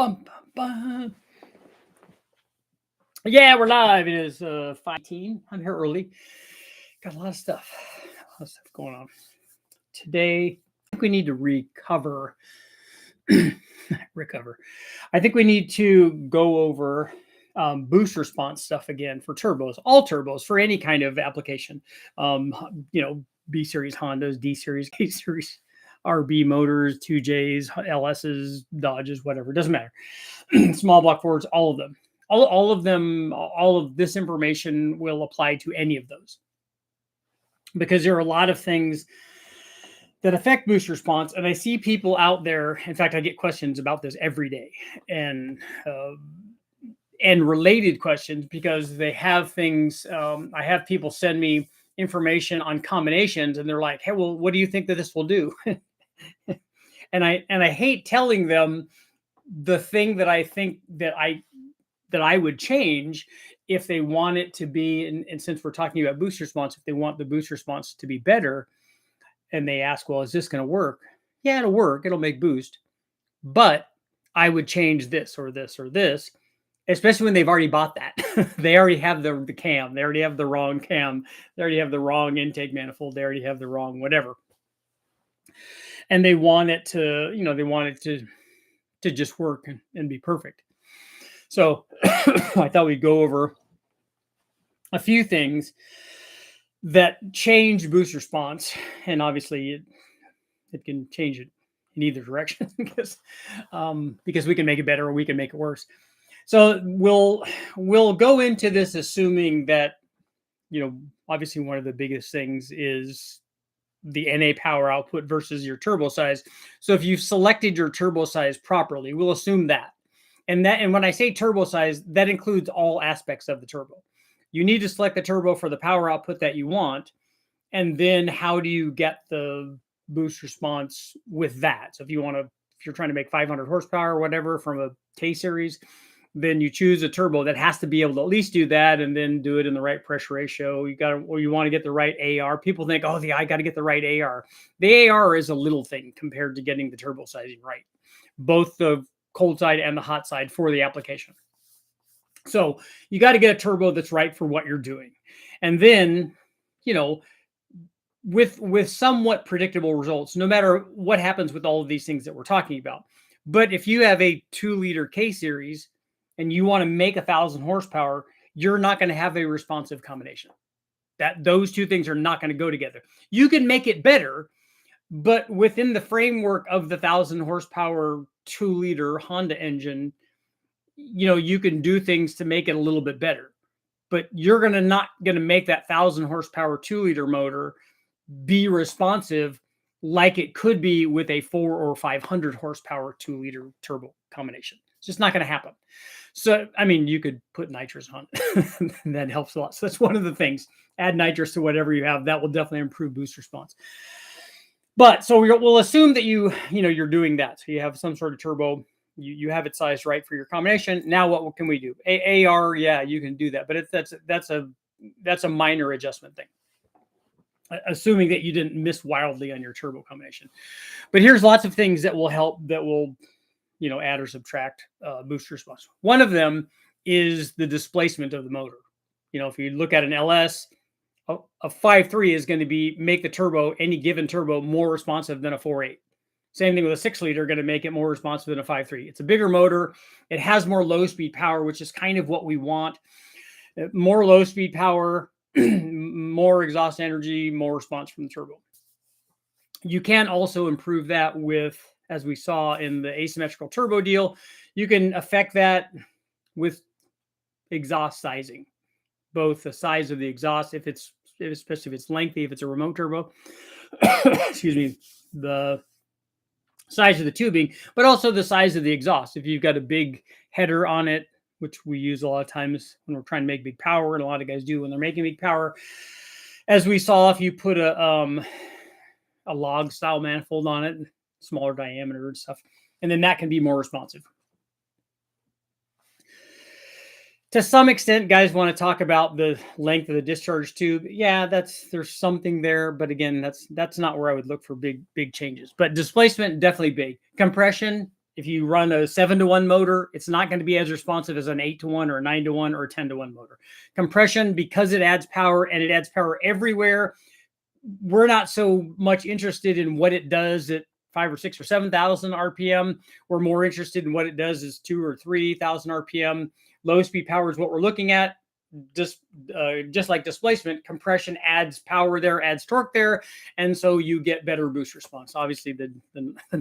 Bum, bum, bum. Yeah, we're live. It is 5:18. I'm here early. Got a lot of stuff. Going on today. I think we need to recover. recover. I think we need to go over boost response stuff again for turbos, all turbos for any kind of application. B series Hondas, D series, K series, RB motors, 2Js, LSs, Dodges, whatever. It doesn't matter. Small block Fords, all of them. All of them, all of this information will apply to any of those. Because there are a lot of things that affect boost response. And I see people out there, in fact, I get questions about this every day. And related questions because they have things. I have people send me information on combinations and they're like, hey, well, what do you think that this will do? and I hate telling them the thing that I think that I would change if they want it to be, and since we're talking about boost response, if they want the boost response to be better, and they ask, well, is this going to work? Yeah, it'll work. It'll make boost. But I would change this or this or this, especially when they've already bought that. They already have the cam. They already have the wrong cam. They already have the wrong intake manifold. They already have the wrong whatever. And they want it to, they want it to just work and be perfect. So I thought we'd go over a few things that change boost response. And obviously it can change it in either direction because we can make it better or we can make it worse. So we'll go into this assuming that, obviously one of the biggest things is the NA power output versus your turbo size. So if you've selected your turbo size properly, we'll assume that. And when I say turbo size, that includes all aspects of the turbo. You need to select the turbo for the power output that you want. And then how do you get the boost response with that? So if you're trying to make 500 horsepower or whatever from a K series, then you choose a turbo that has to be able to at least do that and then do it in the right pressure ratio. You want to get the right AR. People think, I got to get the right AR. The AR is a little thing compared to getting the turbo sizing right. Both the cold side and the hot side for the application. So you got to get a turbo that's right for what you're doing. And then, with somewhat predictable results, no matter what happens with all of these things that we're talking about. But if you have a 2-liter K series and you want to make 1,000 horsepower, you're not going to have a responsive combination. Those two things are not going to go together. You can make it better, but within the framework of the 1,000 horsepower 2-liter Honda engine, you can do things to make it a little bit better. But you're not going to make that 1,000 horsepower 2-liter motor be responsive like it could be with a 400 or 500 horsepower 2-liter turbo combination. It's just not going to happen. So, you could put nitrous on it. That helps a lot. So that's one of the things. Add nitrous to whatever you have. That will definitely improve boost response. But so we'll assume that you're doing that. So you have some sort of turbo. You have it sized right for your combination. Now what can we do? AR, yeah, you can do that. But that's a minor adjustment thing. Assuming that you didn't miss wildly on your turbo combination. But here's lots of things that will help, that will, add or subtract boost response. One of them is the displacement of the motor. If you look at an LS, a 5.3 is going to make the turbo, any given turbo, more responsive than a 4.8. Same thing with a 6-liter, going to make it more responsive than a 5.3. It's a bigger motor. It has more low-speed power, which is kind of what we want. More low-speed power, more exhaust energy, more response from the turbo. You can also improve that with, as we saw in the asymmetrical turbo deal, you can affect that with exhaust sizing, both the size of the exhaust, especially if it's lengthy, if it's a remote turbo, excuse me, the size of the tubing, but also the size of the exhaust. If you've got a big header on it, which we use a lot of times when we're trying to make big power, and a lot of guys do when they're making big power. As we saw, if you put a log style manifold on it, smaller diameter and stuff, and then that can be more responsive. To some extent, guys want to talk about the length of the discharge tube. Yeah, there's something there, but again, that's not where I would look for big changes. But displacement, definitely big. Compression, If you run a 7-to-1 motor, it's not going to be as responsive as an 8-to-1 or a 9-to-1 or a 10-to-1 motor. Compression, because it adds power and it adds power everywhere, we're not so much interested in what it does at 5 or 6 or 7,000 RPM. We're more interested in what it does is 2 or 3,000 RPM. Low speed power is what we're looking at. Just like displacement, compression adds power there, adds torque there, and so you get better boost response. Obviously, the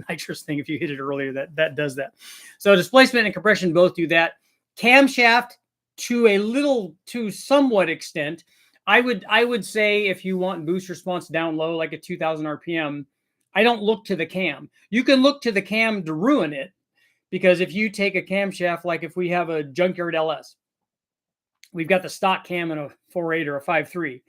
nitrous thing, if you hit it earlier, that does that. So displacement and compression both do that. Camshaft, to somewhat extent, I would say if you want boost response down low, like at 2,000 RPM, I don't look to the cam. You can look to the cam to ruin it, because if you take a camshaft, like if we have a junkyard LS, we've got the stock cam in a 4.8 or a 5.3.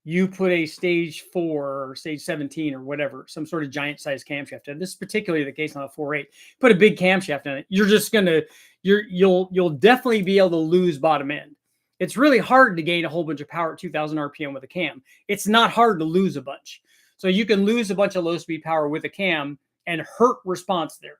You put a stage 4 or stage 17 or whatever, some sort of giant size camshaft. And this is particularly the case on a 4.8. Put a big camshaft in it. You're just gonna, you'll definitely be able to lose bottom end. It's really hard to gain a whole bunch of power at 2,000 RPM with a cam. It's not hard to lose a bunch. So you can lose a bunch of low speed power with a cam and hurt response there.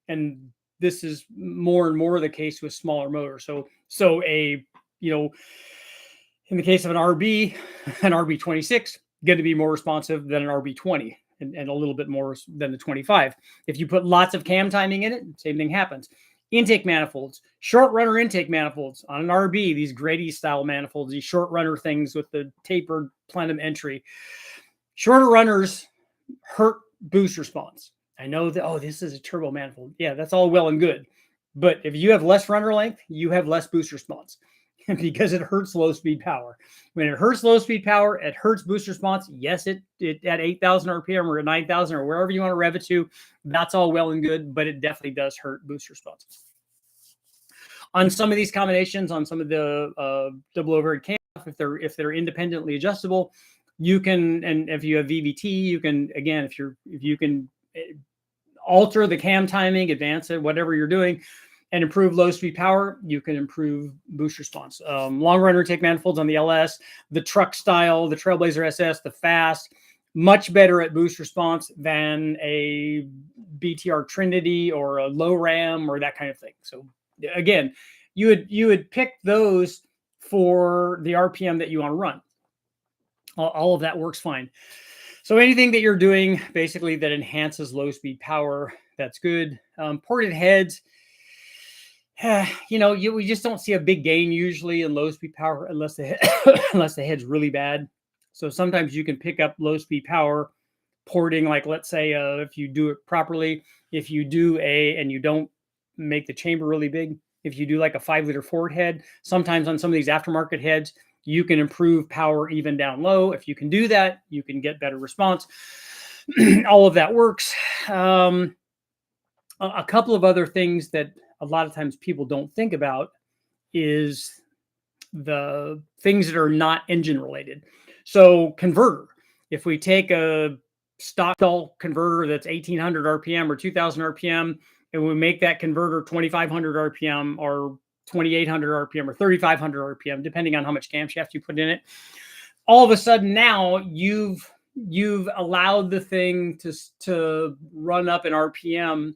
And this is more and more the case with smaller motors. So a, in the case of an RB26, going to be more responsive than an RB20 and a little bit more than the 25. If you put lots of cam timing in it, same thing happens. Intake manifolds, short runner intake manifolds on an RB, these Grady style manifolds, these short runner things with the tapered plenum entry. Shorter runners hurt boost response. I know that, oh, this is a turbo manifold. Yeah, that's all well and good. But if you have less runner length, you have less boost response because it hurts low speed power. When it hurts low speed power, it hurts boost response. Yes, it at 8,000 RPM or at 9,000 or wherever you want to rev it to, that's all well and good, but it definitely does hurt boost response. On some of these combinations, on some of the double overhead cam, if they're independently adjustable, you can, and if you have VVT, you can, again, if you can alter the cam timing, advance it, whatever you're doing, and improve low speed power, you can improve boost response. Long runner intake manifolds on the LS, the truck style, the Trailblazer SS, the Fast, much better at boost response than a BTR Trinity or a low RAM or that kind of thing. So again, you would pick those for the RPM that you want to run. All of that works fine. So anything that you're doing basically that enhances low speed power, that's good. Ported heads, we just don't see a big gain usually in low speed power unless the head's really bad. So sometimes you can pick up low speed power porting, like let's say if you do it properly, if you do and you don't make the chamber really big, if you do like a 5-liter forward head, sometimes on some of these aftermarket heads, you can improve power even down low. If you can do that, you can get better response. All of that works. A couple of other things that a lot of times people don't think about is the things that are not engine related. So converter, if we take a stock converter that's 1,800 RPM or 2,000 RPM, and we make that converter 2,500 RPM or 2,800 RPM or 3,500 RPM, depending on how much camshaft you put in it, all of a sudden now you've allowed the thing to run up an RPM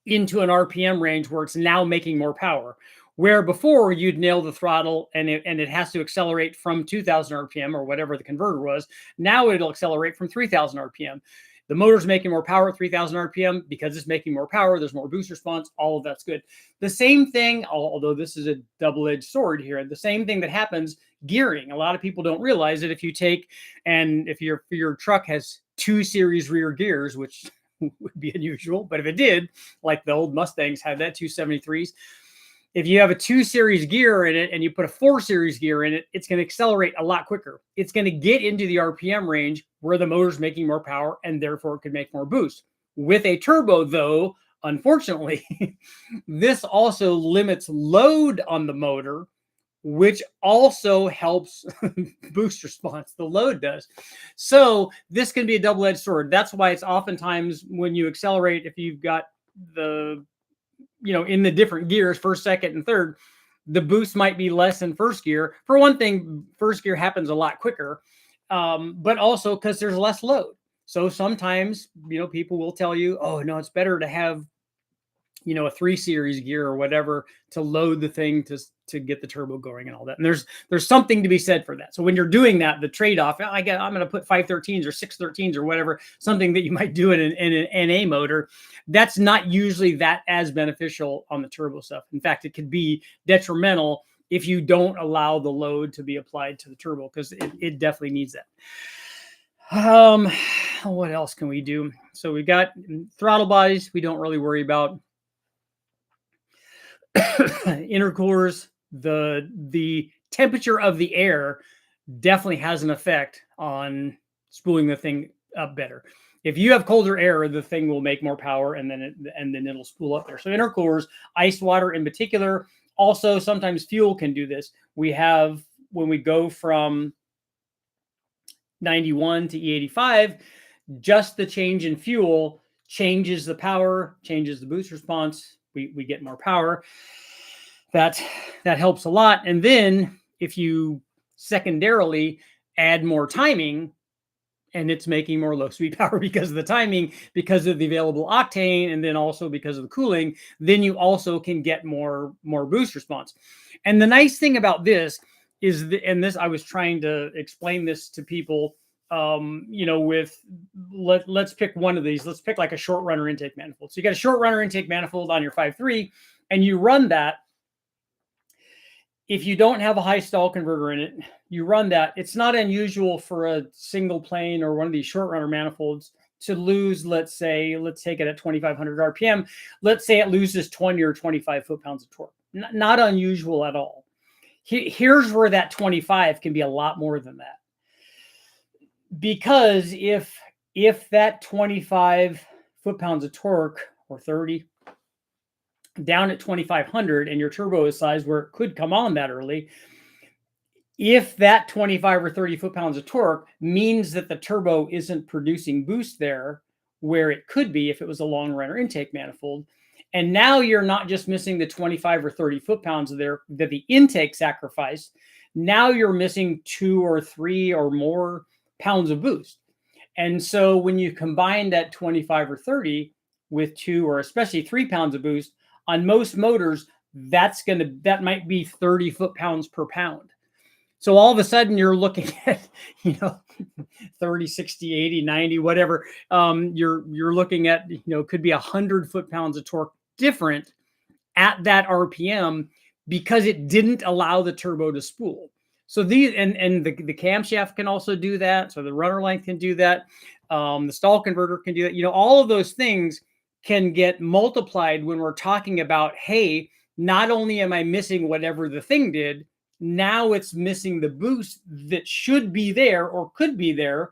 into an RPM range where it's now making more power. Where before you'd nail the throttle and it has to accelerate from 2,000 RPM or whatever the converter was. Now it'll accelerate from 3,000 RPM. The motor's making more power at 3,000 RPM because it's making more power. There's more boost response. All of that's good. The same thing, although this is a double-edged sword here, the same thing that happens gearing. A lot of people don't realize that if you take, and if your truck has 2 series rear gears, which would be unusual, but if it did, like the old Mustangs had that 273s, if you have a 2 series gear in it and you put a 4 series gear in it, it's going to accelerate a lot quicker. It's going to get into the RPM range where the motor's making more power and therefore it could make more boost. With a turbo, though, unfortunately, this also limits load on the motor, which also helps boost response. The load does. So this can be a double-edged sword. That's why it's oftentimes when you accelerate, if you've got the in the different gears, first, second, and third, the boost might be less in first gear. For one thing, first gear happens a lot quicker, but also because there's less load. So sometimes, people will tell you, oh, no, it's better to have a 3 series gear or whatever to load the thing to get the turbo going and all that. And there's something to be said for that. So when you're doing that, the trade-off, I'm going to put 513s or 613s or whatever, something that you might do in an NA motor, that's not usually that as beneficial on the turbo stuff. In fact, it could be detrimental if you don't allow the load to be applied to the turbo, because it definitely needs that. What else can we do? So we've got throttle bodies we don't really worry about. Intercoolers, the temperature of the air definitely has an effect on spooling the thing up better. If you have colder air, the thing will make more power, and then it'll spool up there. So intercoolers, ice water in particular. Also, sometimes fuel can do this. We have, when we go from 91 to E85, just the change in fuel changes the power, changes the boost response. We get more power. That helps a lot. And then if you secondarily add more timing, and it's making more low speed power because of the timing, because of the available octane, and then also because of the cooling, then you also can get more boost response. And the nice thing about this is, and this, I was trying to explain this to people, with, let's pick one of these. Let's pick like a short runner intake manifold. So you got a short runner intake manifold on your 5.3, and you run that. If you don't have a high stall converter in it, you run that. It's not unusual for a single plane or one of these short runner manifolds to lose, let's take it at 2,500 RPM. Let's say it loses 20 or 25 foot-pounds of torque. Not unusual at all. Here's where that 25 can be a lot more than that. Because if that 25 foot-pounds of torque, or 30, down at 2,500, and your turbo is sized where it could come on that early, if that 25 or 30 foot-pounds of torque means that the turbo isn't producing boost there where it could be if it was a long runner intake manifold, and now you're not just missing the 25 or 30 foot-pounds of there that the intake sacrificed, now you're missing 2 or 3 or more pounds of boost. And so when you combine that 25 or 30 with 2 or especially 3 pounds of boost, on most motors, that might be 30 foot-pounds per pound. So all of a sudden you're looking at, 30, 60, 80, 90, whatever. You're looking at, could be 100 foot-pounds of torque different at that RPM because it didn't allow the turbo to spool. So these, and the camshaft can also do that. So the runner length can do that. The stall converter can do that. All of those things can get multiplied when we're talking about, hey, not only am I missing whatever the thing did, now it's missing the boost that should be there or could be there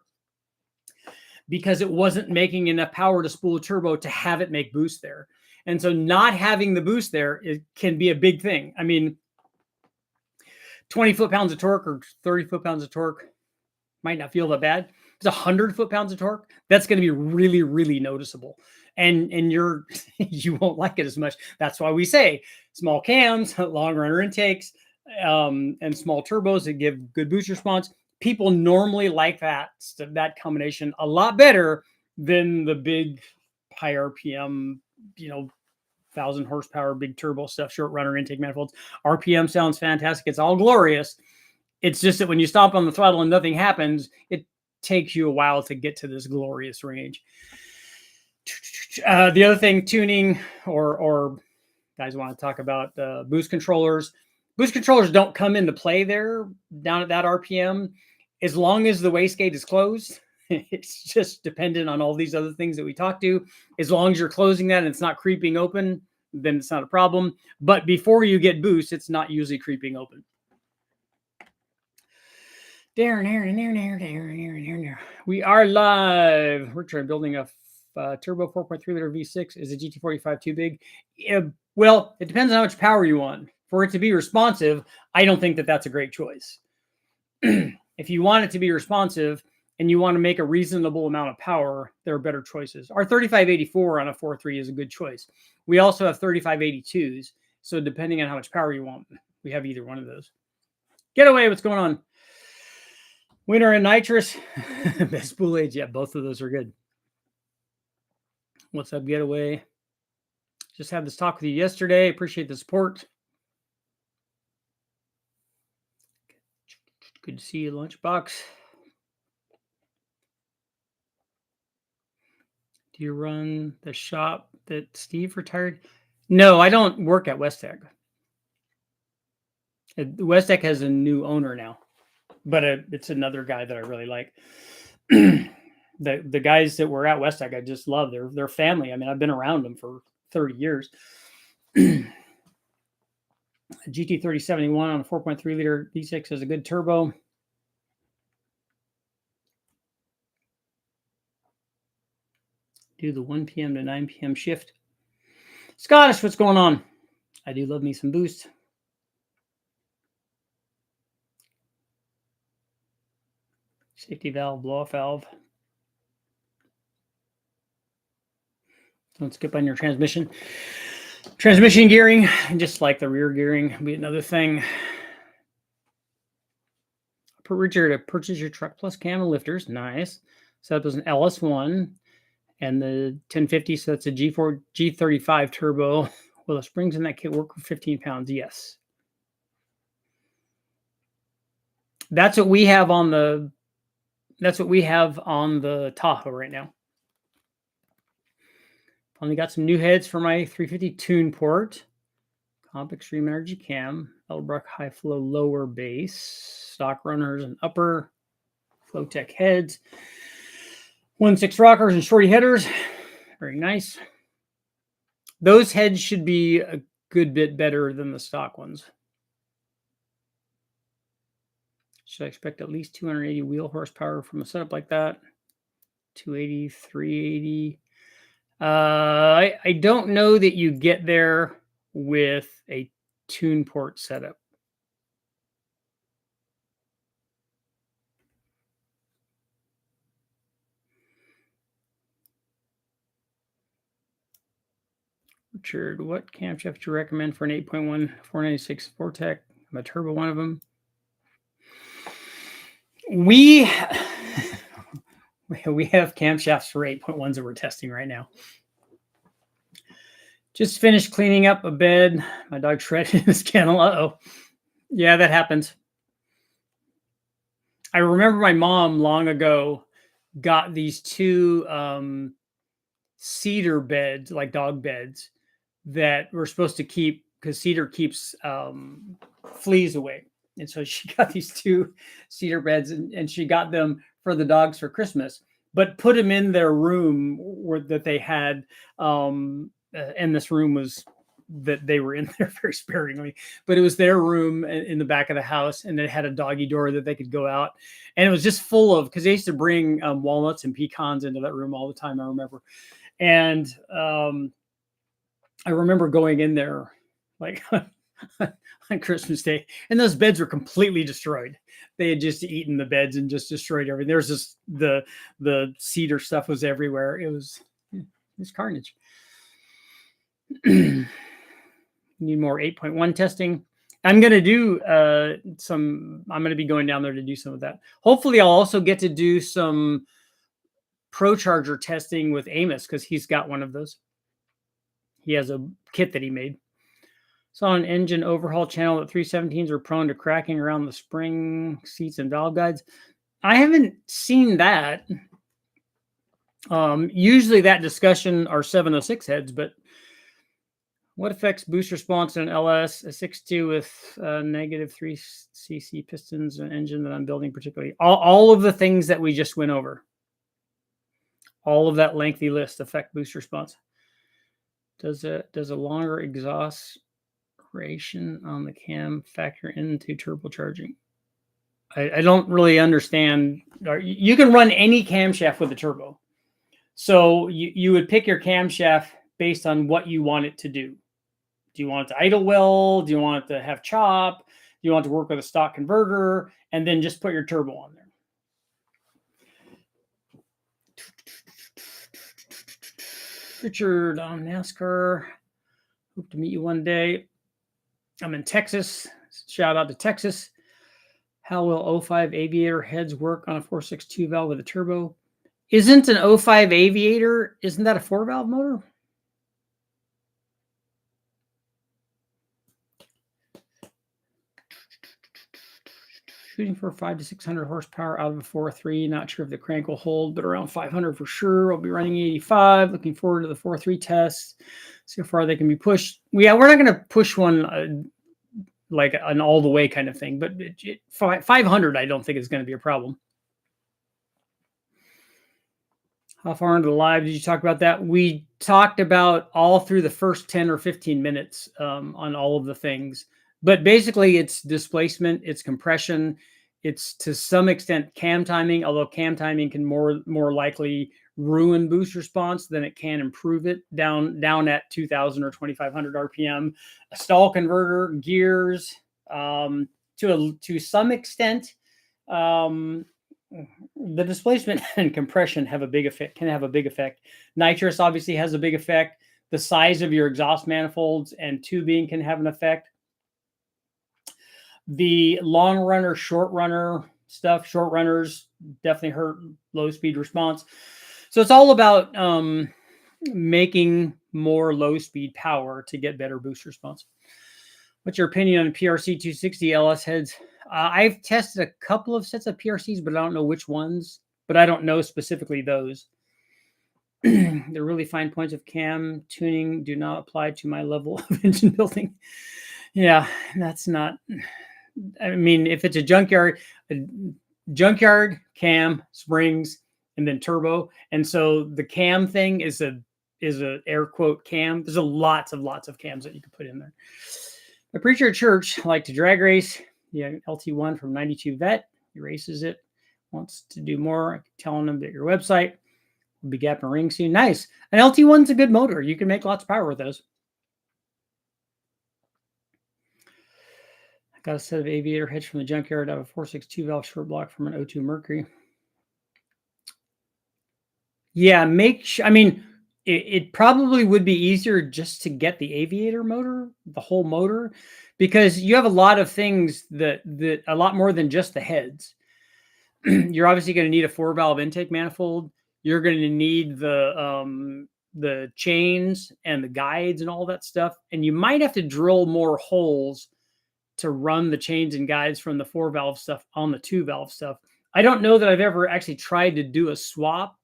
because it wasn't making enough power to spool a turbo to have it make boost there. And so not having the boost there, it can be a big thing. I mean, 20 foot-pounds of torque or 30 foot-pounds of torque might not feel that bad. It's 100 foot-pounds of torque. That's going to be really, really noticeable. And you won't like it as much. That's why we say small cams, long runner intakes, and small turbos that give good boost response. People normally like that combination a lot better than the big high RPM, 1,000 horsepower, big turbo stuff, short runner intake manifolds. RPM sounds fantastic. It's all glorious. It's just that when you stop on the throttle and nothing happens, it takes you a while to get to this glorious range. The other thing, tuning, or guys want to talk about boost controllers. Boost controllers don't come into play there down at that RPM as long as the wastegate is closed. It's just dependent on all these other things that we talked to. As long as you're closing that and it's not creeping open, then it's not a problem. But before you get boost, it's not usually creeping open. We are live. We're building a turbo 4.3 liter V6. Is a GT45 too big? Well, it depends on how much power you want. For it to be responsive, I don't think that that's a great choice. If you want it to be responsive and you want to make a reasonable amount of power, there are better choices. Our 3584 on a 4.3 is a good choice. We also have 3582s. So depending on how much power you want, we have either one of those. Getaway, what's going on? Winter and nitrous, best spool age. Yeah, both of those are good. What's up, Getaway? Just had this talk with you yesterday. Appreciate the support. Good to see you, Lunchbox. Do you run the shop that Steve retired? No, I don't work at Westec. Westec has a new owner now, but it's another guy that I really like. The guys that were at Westec, I just love. They're family. I mean, I've been around them for 30 years. GT3071 on a 4.3 liter V6 has a good turbo. Do the 1 p.m. to 9 p.m. shift. Scottish, what's going on? I do love me some boost. Safety valve, blow off valve. Don't skip on your transmission. Transmission gearing, just like the rear gearing, will be another thing. Richard, to purchase your truck plus cam and lifters, nice. So that was an LS1 and the 1050, so that's a G4 G35 turbo. Will the springs in that kit work for 15 pounds? Yes. That's what we have on the Tahoe right now. Finally got some new heads for my 350 tune port. Comp Extreme Energy Cam, Elbrook High Flow lower base, stock runners and upper, Flowtech heads, 1.6 rockers and shorty headers. Very nice. Those heads should be a good bit better than the stock ones. Should I expect at least 280 wheel horsepower from a setup like that? 280, 380. I don't know that you get there with a tune port setup. Richard, what camshaft do you recommend for an 8.1 496 Vortec? I'm a turbo one of them. We have camshafts for 8.1s that we're testing right now. Just finished cleaning up a bed. My dog shredded his kennel. Uh-oh. Yeah, that happens. I remember my mom long ago got these two cedar beds, like dog beds, that were supposed to keep, because cedar keeps fleas away. And so she got these two cedar beds and she got them for the dogs for Christmas, but put them in their room that they had. And this room was that they were in there very sparingly, but it was their room in the back of the house. And it had a doggy door that they could go out. And it was just full of, because they used to bring walnuts and pecans into that room all the time, I remember. And I remember going in there like on Christmas Day, and those beds were completely destroyed. They had just eaten the beds and just destroyed everything. There was just the cedar stuff was everywhere. It was carnage. Need more 8.1 testing. I'm going to do I'm going to be going down there to do some of that. Hopefully I'll also get to do some Pro Charger testing with Amos, because he's got one of those. He has a kit that he made. Saw an engine overhaul channel that 317s are prone to cracking around the spring seats and valve guides. I haven't seen that. Usually that discussion are 706 heads, but what affects boost response in an LS, a 6.2 with negative 3 cc pistons, an engine that I'm building particularly? All of the things that we just went over. All of that lengthy list affect boost response. Does a longer exhaust ration on the cam factor into turbocharging? I don't really understand. You can run any camshaft with a turbo. So you would pick your camshaft based on what you want it to do. Do you want it to idle well? Do you want it to have chop? Do you want it to work with a stock converter? And then just put your turbo on there. Richard on NASCAR. Hope to meet you one day. I'm in Texas. Shout out to Texas. How will 05 Aviator heads work on a 462 valve with a turbo? Isn't an 05 Aviator, isn't that a 4-valve motor? Shooting for 500 to 600 horsepower out of a 4.3. Not sure if the crank will hold, but around 500 for sure. I'll be running 85. Looking forward to the 4.3 test. See how far they can be pushed. Yeah, we're not going to push one like an all the way kind of thing, but 500 I don't think is going to be a problem. How far into the live did you talk about that? We talked about all through the first 10 or 15 minutes on all of the things. But basically, it's displacement, it's compression, it's to some extent cam timing, although cam timing can more likely ruin boost response than it can improve it down at 2,000 or 2,500 RPM. A stall converter, gears, to some extent, the displacement and compression have a big effect. Can have a big effect. Nitrous obviously has a big effect. The size of your exhaust manifolds and tubing can have an effect. The long runner, short runner stuff, short runners definitely hurt low speed response. So it's all about making more low speed power to get better boost response. What's your opinion on PRC 260 LS heads? I've tested a couple of sets of PRCs, but I don't know which ones. But I don't know specifically those. The really fine points of cam tuning do not apply to my level of engine building. Yeah, that's not. I mean, if it's a junkyard, cam, springs, and then turbo, and so the cam thing is a air quote cam. There's lots of cams that you can put in there. A preacher at church like to drag race. Yeah, LT1 from 92 vet. He races it. Wants to do more. I'm telling him that your website will be gapping ring soon. Nice. An LT1's a good motor. You can make lots of power with those. I got a set of aviator heads from the junkyard. I have a 462 valve short block from an O2 Mercury. Yeah, I mean, it probably would be easier just to get the aviator motor, the whole motor, because you have a lot of things that a lot more than just the heads. You're obviously going to need a 4-valve intake manifold. You're going to need the chains and the guides and all that stuff. And you might have to drill more holes to run the chains and guides from the 4-valve stuff on the 2-valve stuff. I don't know that I've ever actually tried to do a swap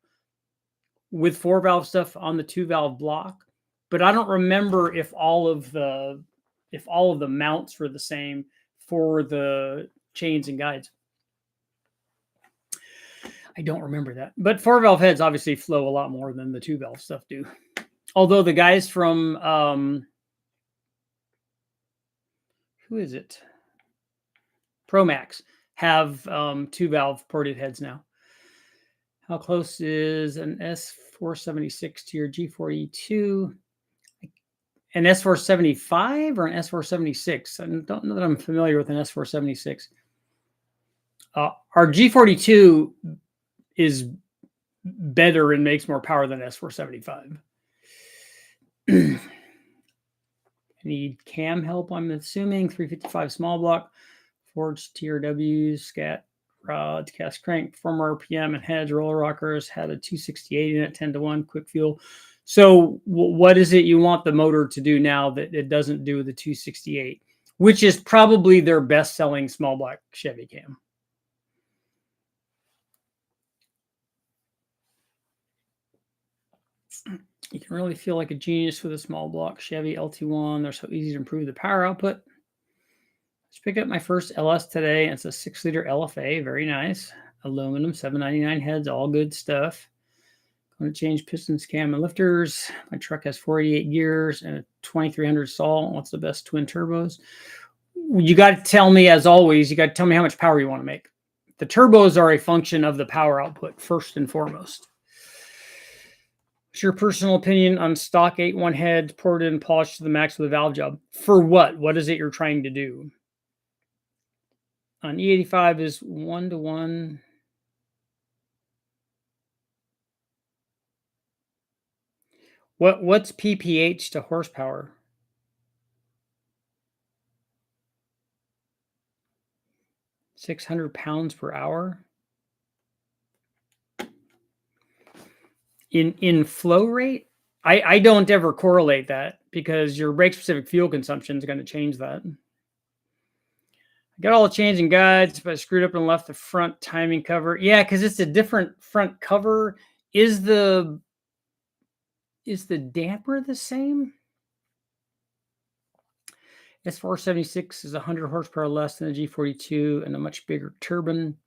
with 4-valve stuff on the 2-valve block, but I don't remember if all of the mounts were the same for the chains and guides. I don't remember that. But 4-valve heads obviously flow a lot more than the 2-valve stuff do. Although the guys from who is it? Promax have 2-valve ported heads now. How close is an S476 to your G4E2? An S475 or an S476? I don't know that I'm familiar with an S476. Our G42 is better and makes more power than S475. I need cam help, I'm assuming. 355 small block, forged TRWs, scat rods, cast crank, former RPM, and heads, roller rockers, had a 268 in it, 10-1, quick fuel. So what is it you want the motor to do now that it doesn't do the 268, which is probably their best-selling small block Chevy cam? You can really feel like a genius with a small block Chevy LT1. They're so easy to improve the power output. Just picked up my first LS today. It's a 6-liter LFA. Very nice. Aluminum, $7.99 heads, all good stuff. Going to change pistons, cam, and lifters. My truck has 488 gears and a 2300 Sol. What's the best twin turbos? You got to tell me, as always, you got to tell me how much power you want to make. The turbos are a function of the power output, first and foremost. What's your personal opinion on stock 8.1 head ported and polished to the max with a valve job? For what? What is it you're trying to do? On E85 is 1-to-1. What's PPH to horsepower? £600 per hour. In flow rate, I don't ever correlate that because your brake specific fuel consumption is going to change that. Got all the changing guides, but I screwed up and left the front timing cover. Yeah, because it's a different front cover. Is the damper the same? S476 is 100 horsepower less than a G42 and a much bigger turbine.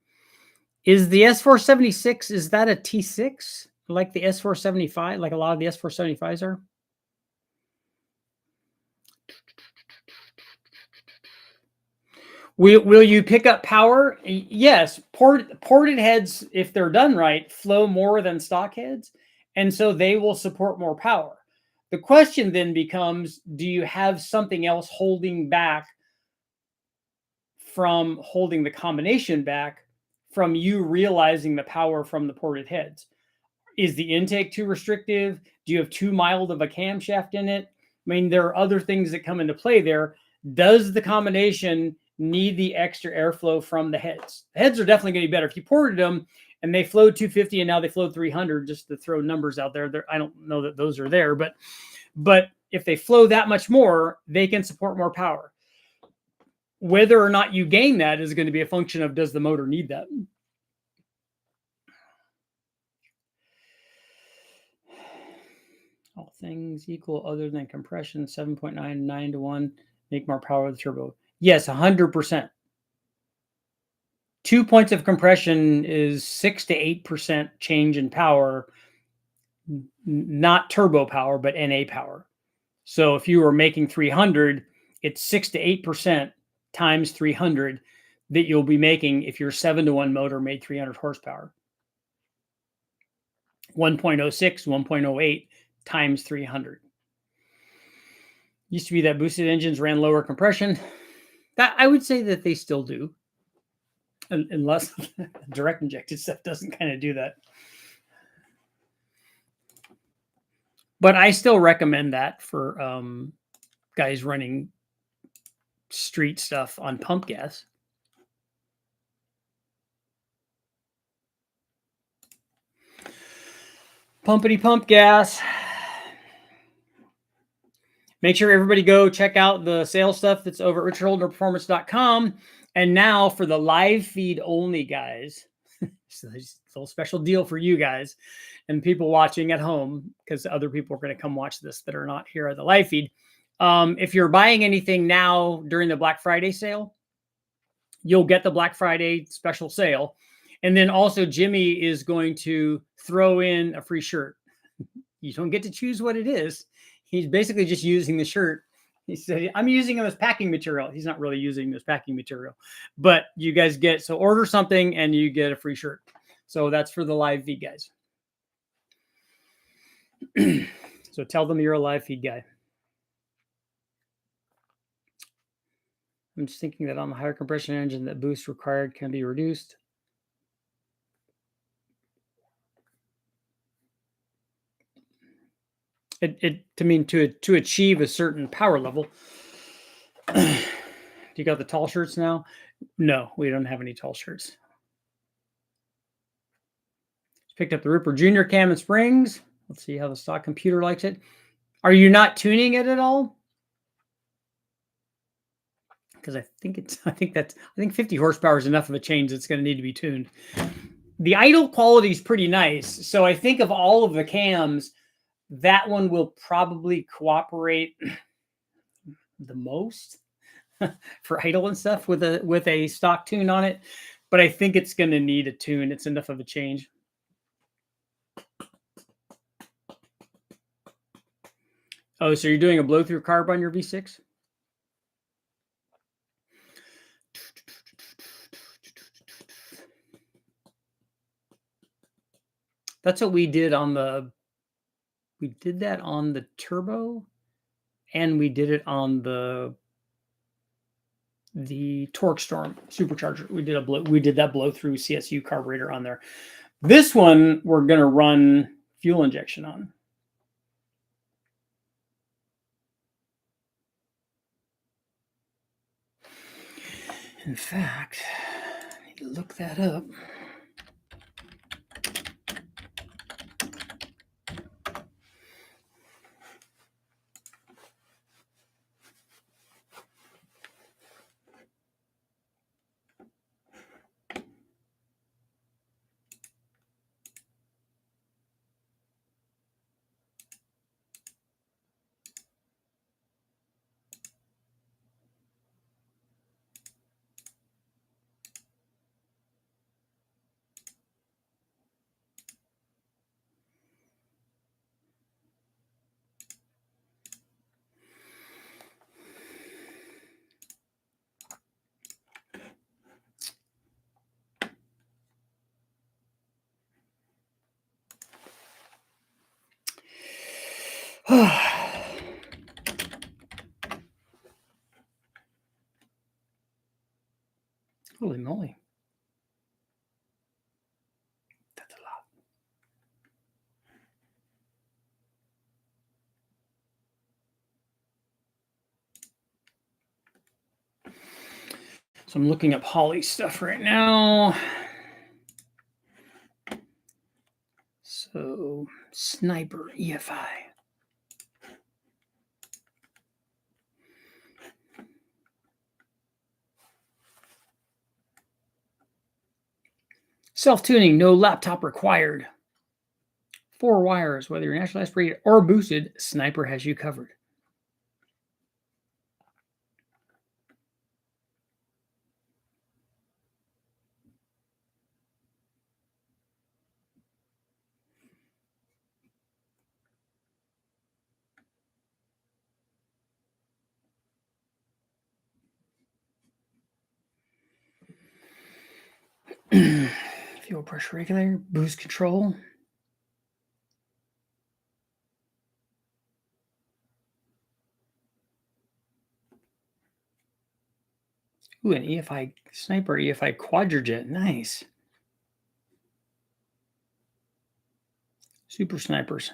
Is the S476, is that a T6 like the S475, like a lot of the S475s are? Will you pick up power? Yes. Ported heads, if they're done right, flow more than stock heads, and so they will support more power. The question then becomes, do you have something else holding back from holding the combination back from you realizing the power from the ported heads? Is the intake too restrictive? Do you have too mild of a camshaft in it? I mean, there are other things that come into play there. Does the combination need the extra airflow from the heads? The heads are definitely going to be better. If you ported them and they flowed 250 and now they flowed 300, just to throw numbers out there, I don't know that those are there, but if they flow that much more, they can support more power. Whether or not you gain that is going to be a function of, does the motor need that? All things equal other than compression, 7.99 to 1, make more power with the turbo. Yes, 100%. 2 points of compression is 6 to 8% change in power, not turbo power, but NA power. So if you were making 300, it's 6 to 8% times 300 that you'll be making if your 7 to 1 motor made 300 horsepower. 1.06, 1.08 times 300. Used to be that boosted engines ran lower compression. That I would say that they still do, unless direct injected stuff doesn't kind of do that. But I still recommend that for guys running street stuff on pump gas. Pumpity pump gas. Make sure everybody go check out the sales stuff that's over at richardholderperformance.com. And now for the live feed only guys, so there's a little special deal for you guys and people watching at home, because other people are going to come watch this that are not here at the live feed. If you're buying anything now during the Black Friday sale, you'll get the Black Friday special sale. And then also Jimmy is going to throw in a free shirt. You don't get to choose what it is. He's basically just using the shirt. He said, I'm using him as packing material. He's not really using this packing material, but you guys get, so order something and you get a free shirt. So that's for the live feed guys. So tell them you're a live feed guy. I'm just thinking that on the higher compression engine, that boost required can be reduced. To achieve a certain power level. You got the tall shirts now? No, we don't have any tall shirts. Picked up the Ripper Junior cam and springs. Let's see how the stock computer likes it. Are you not tuning it at all? Because I think 50 horsepower is enough of a change that's going to need to be tuned. The idle quality is pretty nice. So I think of all of the cams, that one will probably cooperate the most for idle and stuff with a stock tune on it. But I think it's going to need a tune. It's enough of a change. Oh, so you're doing a blow-through carb on your V6? That's what we did on the... We did that on the turbo, and we did it on the Torque Storm supercharger. We did that blow through CSU carburetor on there. This one we're going to run fuel injection on. In fact, I need to look that up. Holy moly. That's a lot. So I'm looking up Holly stuff right now. So sniper EFI. Self-tuning, no laptop required. 4 wires, whether you're naturally aspirated or boosted, Sniper has you covered. Fuel pressure regulator, boost control. Ooh, an EFI Sniper, EFI Quadrojet. Nice. Super snipers.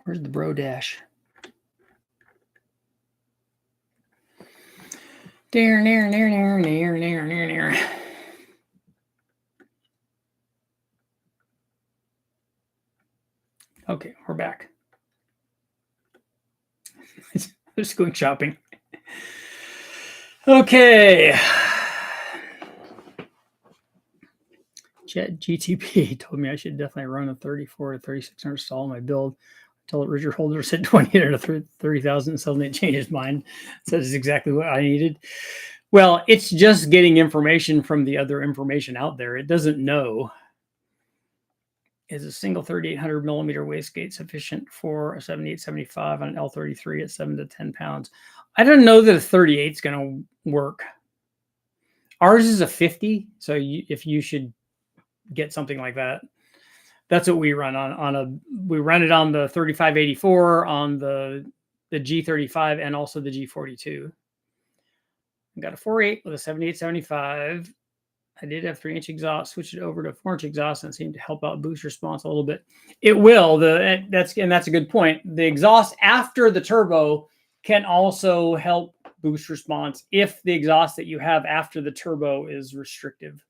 Where's the bro dash? There. Okay, we're back. Just going shopping. Okay. GTP told me I should definitely run a 34 to 3600 stall in my build. Until Richard Holder said 28 to 30,000, and suddenly it changed his mind. So that's exactly what I needed. Well, it's just getting information from the other information out there. It doesn't know. Is a single 3800 millimeter wastegate sufficient for a 7875 on an L33 at 7 to 10 pounds? I don't know that a 38 is going to work. Ours is a 50, so if you should get something like that, that's what we run on we run it on the 3584, on the G35, and also the G42. I got a 4.8 with a 7875. I did have 3-inch exhaust, switched it over to 4-inch exhaust, and it seemed to help out boost response a little bit. It will. That's a good point. The exhaust after the turbo can also help boost response if the exhaust that you have after the turbo is restrictive.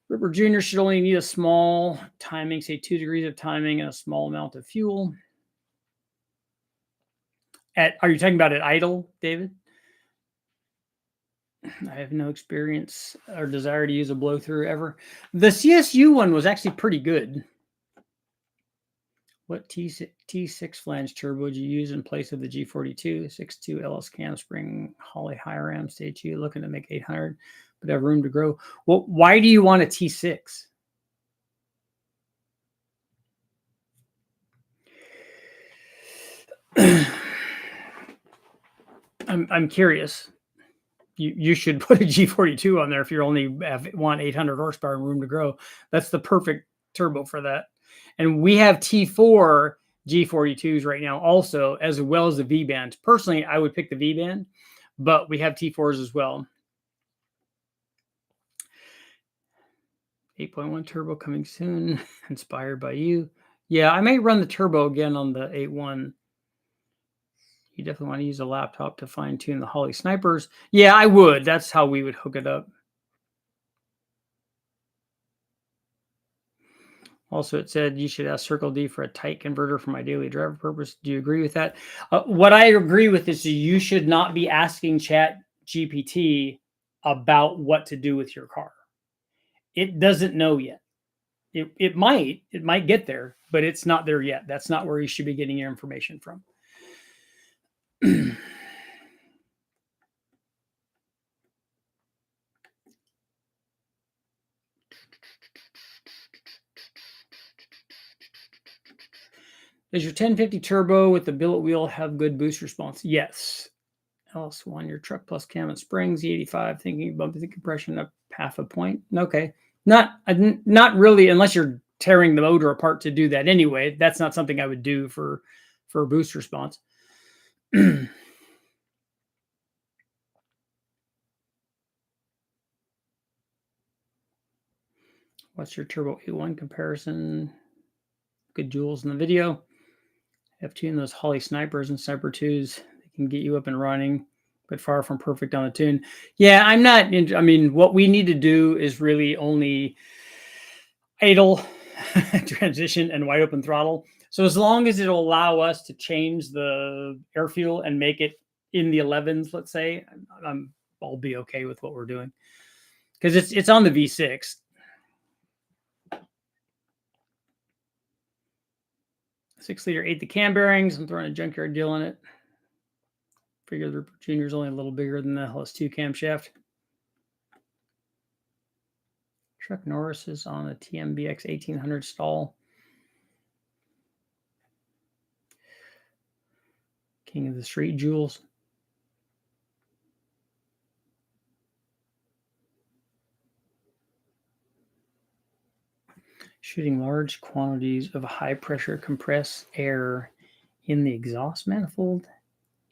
Ripper Jr. should only need a small timing, say 2 degrees of timing and a small amount of fuel. Are you talking about at idle, David? I have no experience or desire to use a blow-through ever. The CSU one was actually pretty good. What T6 flange turbo would you use in place of the G42? 6.2 LS cam spring, Holly high ram, stage 2, looking to make 800, but have room to grow. Well, why do you want a T6? I'm curious. You should put a G42 on there if you only want 800 horsepower and room to grow. That's the perfect turbo for that. And we have T4 G42s right now also, as well as the V-band. Personally, I would pick the V-band, but we have T4s as well. 8.1 turbo coming soon, inspired by you. Yeah, I may run the turbo again on the 8.1. You definitely want to use a laptop to fine tune the Holly snipers. Yeah, I would. That's how we would hook it up. Also, it said you should ask Circle D for a tight converter for my daily driver purpose. Do you agree with that? What I agree with is you should not be asking Chat GPT about what to do with your car. It doesn't know yet. It might get there, but it's not there yet. That's not where you should be getting your information from. Does your 1050 turbo with the billet wheel have good boost response? Yes. LS1, your truck plus cam and springs, E85, thinking bumping the compression up half a point. Okay. Not really, unless you're tearing the motor apart to do that anyway. That's not something I would do for boost response. What's your Turbo A1 comparison? Good joules in the video. I've tuned those Holly Snipers and Sniper 2s. They can get you up and running, but far from perfect on the tune. Yeah, I'm not. I mean, what we need to do is really only idle, transition, and wide open throttle. So as long as it'll allow us to change the air fuel and make it in the 11s, let's say, I'll be okay with what we're doing, because it's on the V6. 6-liter 8 the cam bearings. I'm throwing a junkyard deal in it. Figure the Junior's only a little bigger than the LS2 camshaft. Chuck Norris is on a TMBX 1800 stall. King of the Street Jewels. Shooting large quantities of high pressure compressed air in the exhaust manifold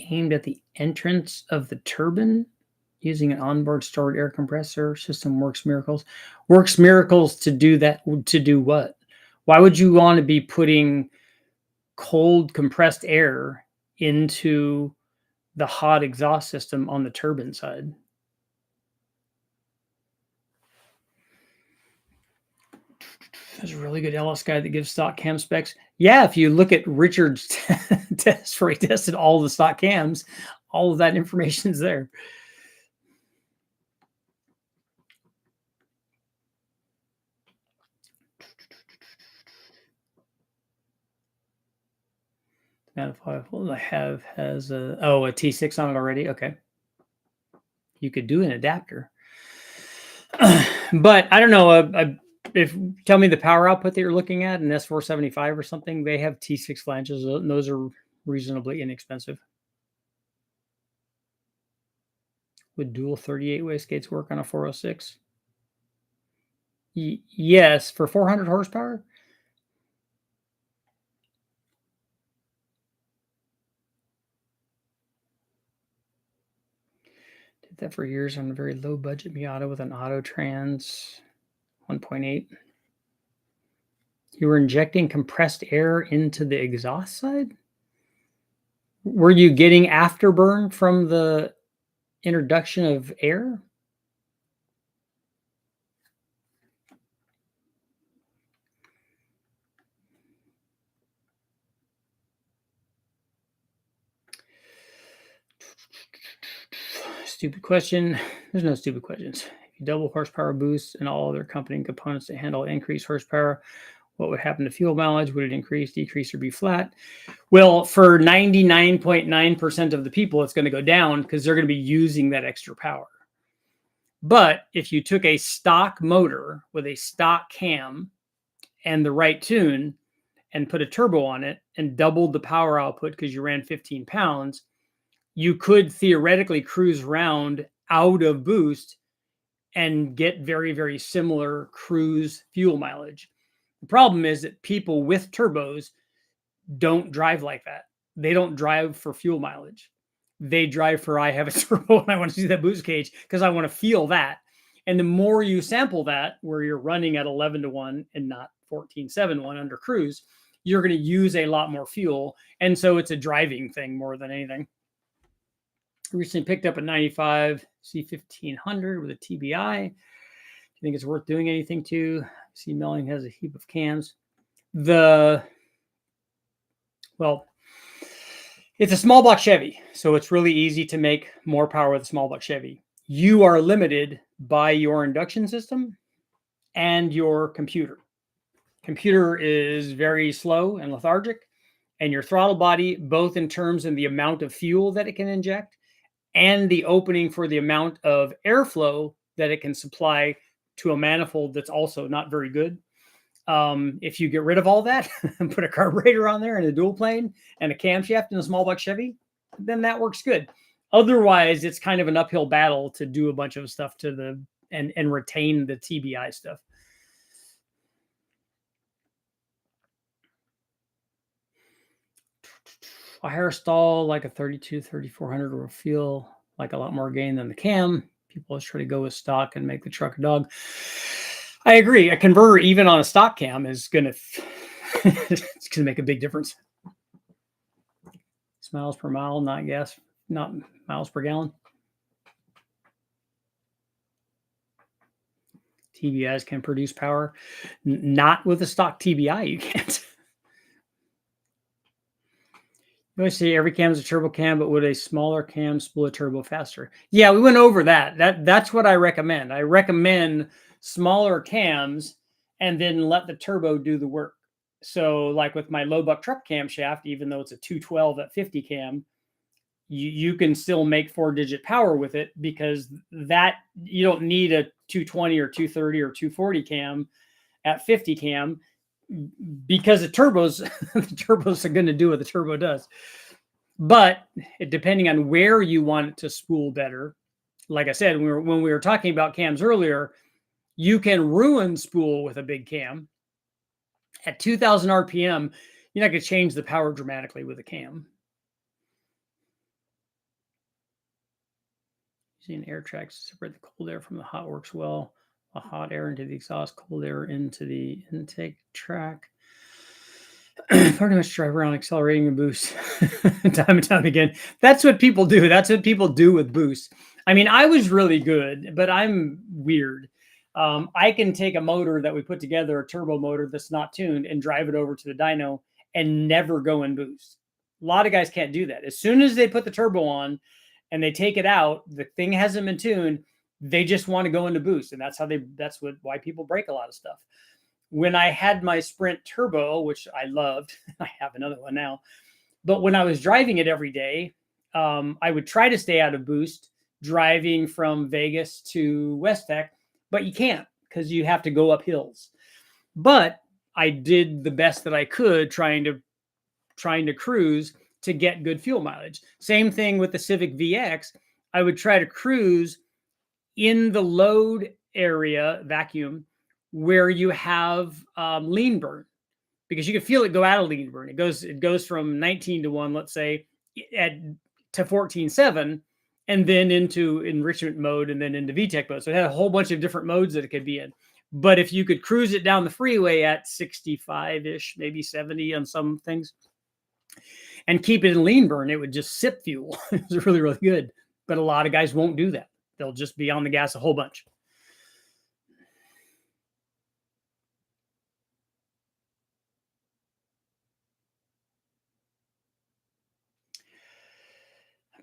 aimed at the entrance of the turbine using an onboard stored air compressor system works miracles. Works miracles to do that. To do what? Why would you want to be putting cold compressed air into the hot exhaust system on the turbine side? There's a really good LS guy that gives stock cam specs. Yeah, if you look at Richard's test where he tested all the stock cams, all of that information is there. Manifold I have has a T6 on it already. Okay, you could do an adapter, but I don't know. If tell me the power output that you're looking at, an S475 or something, they have T6 flanges, and those are reasonably inexpensive. Would dual 38 wastegates work on a 406? Yes, for 400 horsepower. Did that for years on a very low budget Miata with an auto trans 1.8. You were injecting compressed air into the exhaust side? Were you getting afterburn from the introduction of air? Stupid question. There's no stupid questions. If you double horsepower boost and all other accompanying components to handle increased horsepower, what would happen to fuel mileage? Would it increase, decrease, or be flat? Well, for 99.9% of the people, it's going to go down because they're going to be using that extra power. But if you took a stock motor with a stock cam and the right tune and put a turbo on it and doubled the power output because you ran 15 pounds, you could theoretically cruise around out of boost and get very, very similar cruise fuel mileage. The problem is that people with turbos don't drive like that. They don't drive for fuel mileage. They drive for, I have a turbo and I want to see that boost gauge because I want to feel that. And the more you sample that, where you're running at 11-to-1 and not 14-7-1 under cruise, you're going to use a lot more fuel. And so it's a driving thing more than anything. Recently picked up a 95 C1500 with a TBI. Do you think it's worth doing anything to? See, Melling has a heap of cans. Well, it's a small block Chevy, so it's really easy to make more power with a small block Chevy. You are limited by your induction system and your computer. Computer is very slow and lethargic, and your throttle body, both in terms of the amount of fuel that it can inject and the opening for the amount of airflow that it can supply to a manifold that's also not very good. If you get rid of all that and put a carburetor on there and a dual plane and a camshaft in a small block Chevy, then that works good. Otherwise, it's kind of an uphill battle to do a bunch of stuff to the and retain the TBI stuff. A higher stall like a 32, 3400 will feel like a lot more gain than the cam. People always try to go with stock and make the truck a dog. I agree. A converter, even on a stock cam, is gonna it's gonna make a big difference. It's miles per mile, not gas, not miles per gallon. TBIs can produce power, not with a stock TBI. You can't. You always say every cam is a turbo cam, but would a smaller cam spool a turbo faster? Yeah, we went over that. That's what I recommend. I recommend smaller cams and then let the turbo do the work. So like with my low buck truck camshaft, even though it's a 212 at 50 cam, you can still make 4-digit power with it, because that you don't need a 220 or 230 or 240 cam at 50 cam, because the turbos are going to do what the turbo does. But depending on where you want it to spool better, like I said, when we were talking about cams earlier, you can ruin spool with a big cam. At 2000 RPM, you're not going to change the power dramatically with a cam. Using air tracks to separate the cold air from the hot works well. The hot air into the exhaust, cold air into the intake track. Pretty much drive around accelerating the boost time and time again. That's what people do. That's what people do with boosts. I mean, I was really good, but I'm weird. I can take a motor that we put together, a turbo motor that's not tuned, and drive it over to the dyno and never go in boost. A lot of guys can't do that. As soon as they put the turbo on and they take it out, the thing hasn't been tuned. They just want to go into boost, and that's why people break a lot of stuff. When I had my Sprint Turbo, which I loved, I have another one now, but when I was driving it every day, I would try to stay out of boost driving from Vegas to West Tech, but you can't, because you have to go up hills. But I did the best that I could trying to cruise to get good fuel mileage. Same thing with the Civic VX. I would try to cruise in the load area vacuum where you have lean burn, because you can feel it go out of lean burn. It goes from 19 to 1, let's say, to 14.7, and then into enrichment mode, and then into VTEC mode. So it had a whole bunch of different modes that it could be in. But if you could cruise it down the freeway at 65-ish, maybe 70 on some things, and keep it in lean burn, it would just sip fuel. It was really, really good. But a lot of guys won't do that. They'll just be on the gas a whole bunch.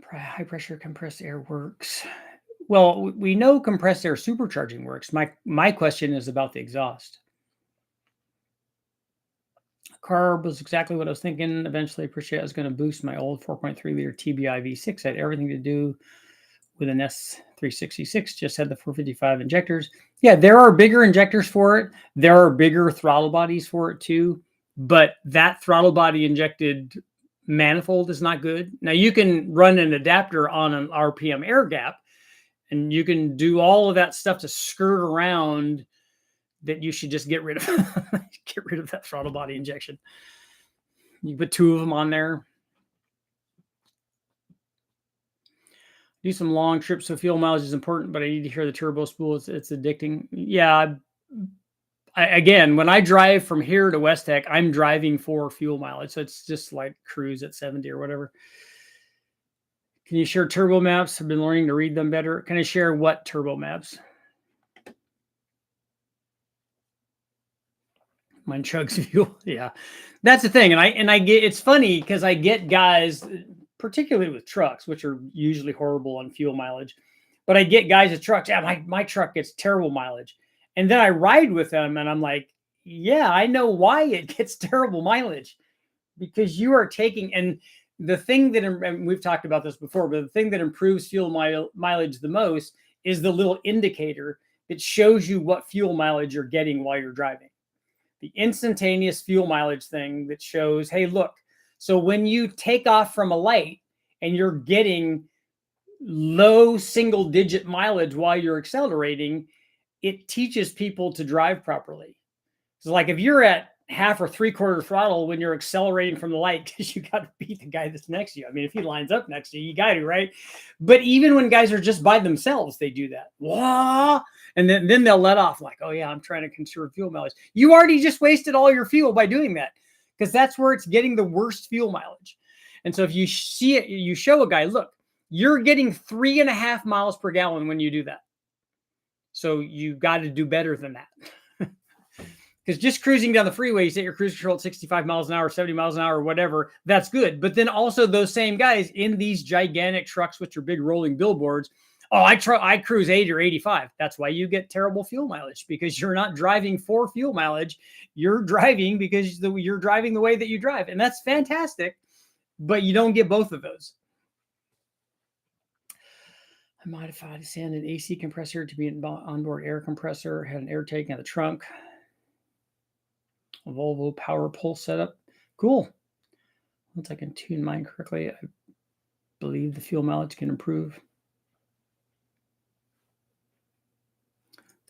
High pressure compressed air works. Well, we know compressed air supercharging works. My question is about the exhaust. Carb was exactly what I was thinking. Eventually, I appreciate I was going to boost my old 4.3 liter TBI V6. Had everything to do with an S366. Just had the 455 injectors. Yeah, there are bigger injectors for it. There are bigger throttle bodies for it too. But that throttle body injected manifold is not good. Now you can run an adapter on an RPM air gap, and you can do all of that stuff to skirt around that. You should just get rid of that throttle body injection. You put 2 of them on there. Do some long trips, so fuel mileage is important, but I need to hear the turbo spool. It's addicting. Yeah. Again, when I drive from here to West Tech, I'm driving for fuel mileage. So it's just like cruise at 70 or whatever. Can you share turbo maps? I've been learning to read them better. Can I share what turbo maps? Mine chugs fuel. Yeah, that's the thing. And I get, it's funny because I get guys, particularly with trucks, which are usually horrible on fuel mileage, but I get guys with trucks. Yeah, my truck gets terrible mileage. And then I ride with them and I'm like, yeah, I know why it gets terrible mileage, because you are taking, and the thing that, and we've talked about this before, but the thing that improves fuel mileage the most is the little indicator that shows you what fuel mileage you're getting while you're driving. the instantaneous fuel mileage thing that shows, hey, look, so when you take off from a light and you're getting low single digit mileage while you're accelerating, it teaches people to drive properly. So like if you're at half or 3/4 throttle when you're accelerating from the light, because you got to beat the guy that's next to you. I mean, if he lines up next to you, you got to, right? But even when guys are just by themselves, they do that. Wah! And then they'll let off like, oh yeah, I'm trying to conserve fuel mileage. You already just wasted all your fuel by doing that, because that's where it's getting the worst fuel mileage. And so if you see it, you show a guy, look, you're getting 3.5 miles per gallon when you do that. So you got to do better than that. Because just cruising down the freeway, you set your cruise control at 65 miles an hour, 70 miles an hour, whatever, that's good. But then also those same guys in these gigantic trucks with your big rolling billboards, oh, I cruise 80 or 85. That's why you get terrible fuel mileage, because you're not driving for fuel mileage. You're driving because you're driving the way that you drive. And that's fantastic, but you don't get both of those. I modified an AC compressor to be an onboard air compressor, had an air tank in the trunk. A Volvo power pulse setup. Cool. Once I can tune mine correctly, I believe the fuel mileage can improve.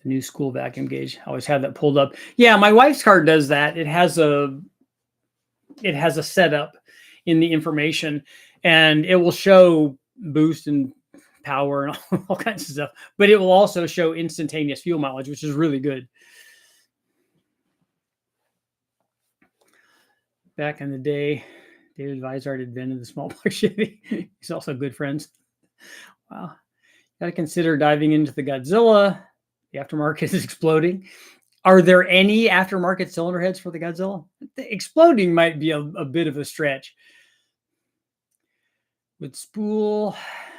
The new school vacuum gauge. I always have that pulled up. Yeah, my wife's car does that. It has a setup in the information, and it will show boost and power and all kinds of stuff, but it will also show instantaneous fuel mileage, which is really good. Back in the day, David Vizard invented the small block Chevy. He's also good friends. Wow. Got to consider diving into the Godzilla. The aftermarket is exploding. Are there any aftermarket cylinder heads for the Godzilla? The exploding might be a bit of a stretch. With spool,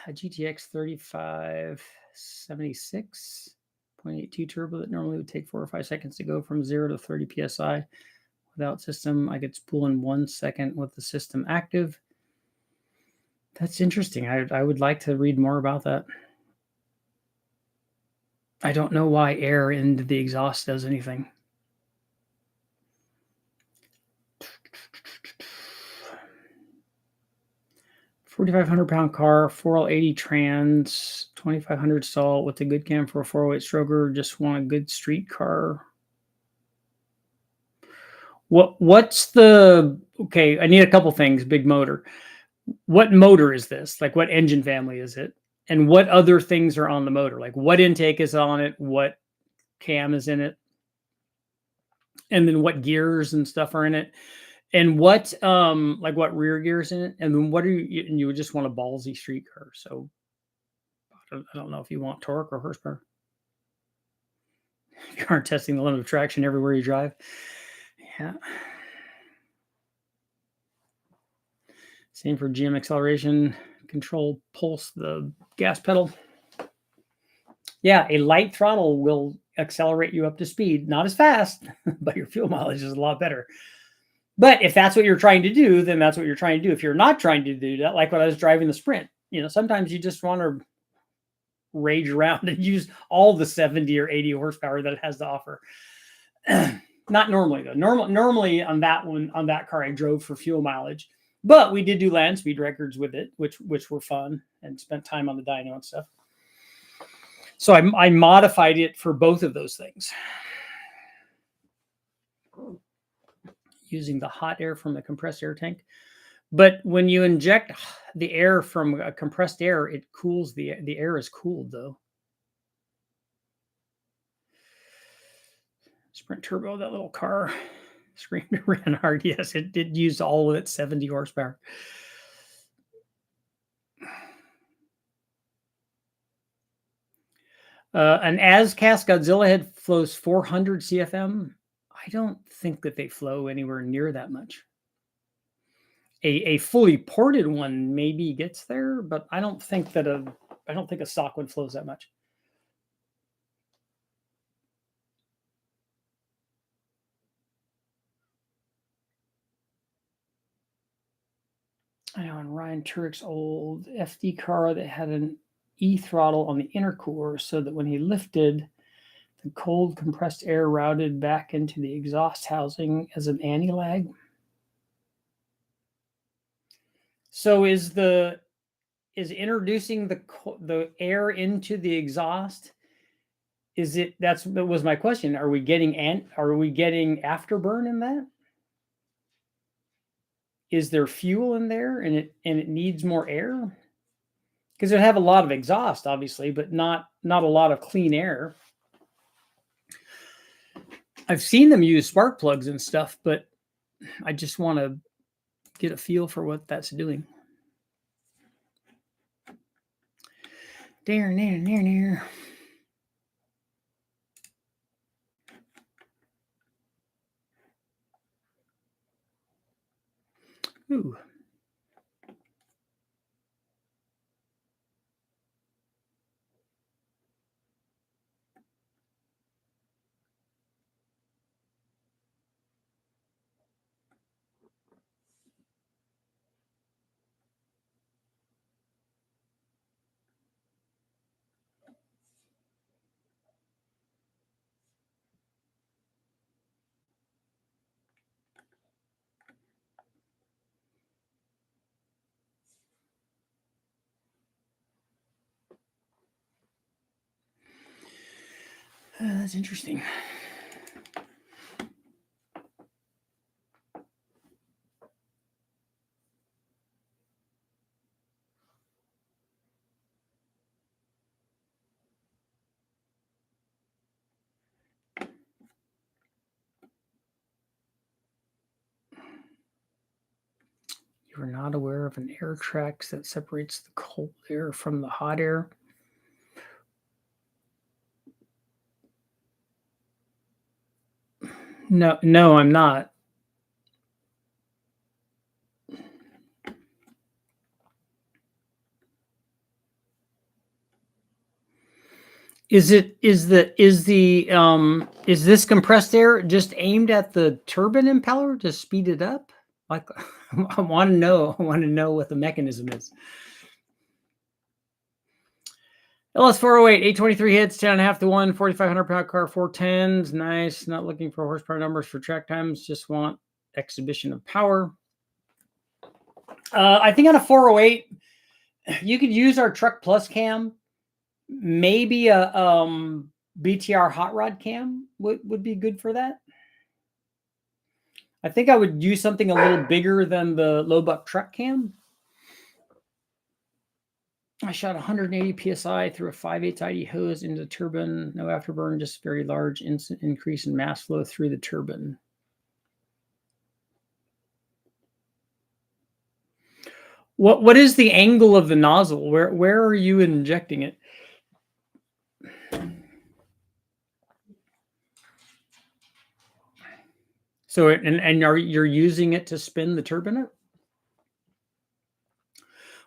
a GTX 3576.82 turbo that normally would take 4 or 5 seconds to go from 0 to 30 PSI. Without system, I could spool in 1 second with the system active. That's interesting. I would like to read more about that. I don't know why air into the exhaust does anything. £4,500 car, 4L80 trans, 2,500 salt with a good cam for a 408 stroker. Just want a good street car. What's the, okay, I need a couple things. Big motor. What motor is this? Like what engine family is it? And what other things are on the motor? Like what intake is on it? What cam is in it? And then what gears and stuff are in it? And what like what rear gears in it? And then what are you would just want a ballsy street car. So I don't know if you want torque or horsepower. You aren't testing the limit of traction everywhere you drive. Yeah. Same for GM acceleration control, pulse the gas pedal. Yeah, a light throttle will accelerate you up to speed. Not as fast, but your fuel mileage is a lot better. But if that's what you're trying to do, then that's what you're trying to do. If you're not trying to do that, like when I was driving the Sprint, sometimes you just want to rage around and use all the 70 or 80 horsepower that it has to offer. Not normally though. Normally on that car, I drove for fuel mileage, but we did do land speed records with it, which were fun, and spent time on the dyno and stuff. So I modified it for both of those things, using the hot air from the compressed air tank. But when you inject the air from a compressed air, it cools the air is cooled though. Sprint turbo, that little car screamed and ran hard. Yes, it did use all of its 70 horsepower. An as-cast Godzilla head flows 400 CFM. I don't think that they flow anywhere near that much. A fully ported one maybe gets there, but I don't think a stock one flows that much. I know on Ryan Turek's old FD car that had an E throttle on the intercooler, so that when he lifted, The cold compressed air routed back into the exhaust housing as an antilag. So is introducing the air into the exhaust? That was my question. Are we getting afterburn in that? Is there fuel in there and it needs more air? Because it have a lot of exhaust, obviously, but not a lot of clean air. I've seen them use spark plugs and stuff, but I just want to get a feel for what that's doing. There. Ooh. That's interesting. You are not aware of an air tract that separates the cold air from the hot air. No, I'm not. Is this compressed air just aimed at the turbine impeller to speed it up? Like, I want to know what the mechanism is. LS408, 823 hits, 10.5 to 1, 4,500 pound car, 410s. Nice. Not looking for horsepower numbers for track times. Just want exhibition of power. I think on a 408, you could use our Truck Plus cam. Maybe a BTR hot rod cam would be good for that. I think I would use something a little bigger than the low buck truck cam. I shot 180 psi through a 5/8 ID hose into the turbine. No afterburn, just very large increase in mass flow through the turbine. What is the angle of the nozzle? Where are you injecting it? So you're using it to spin the turbine up?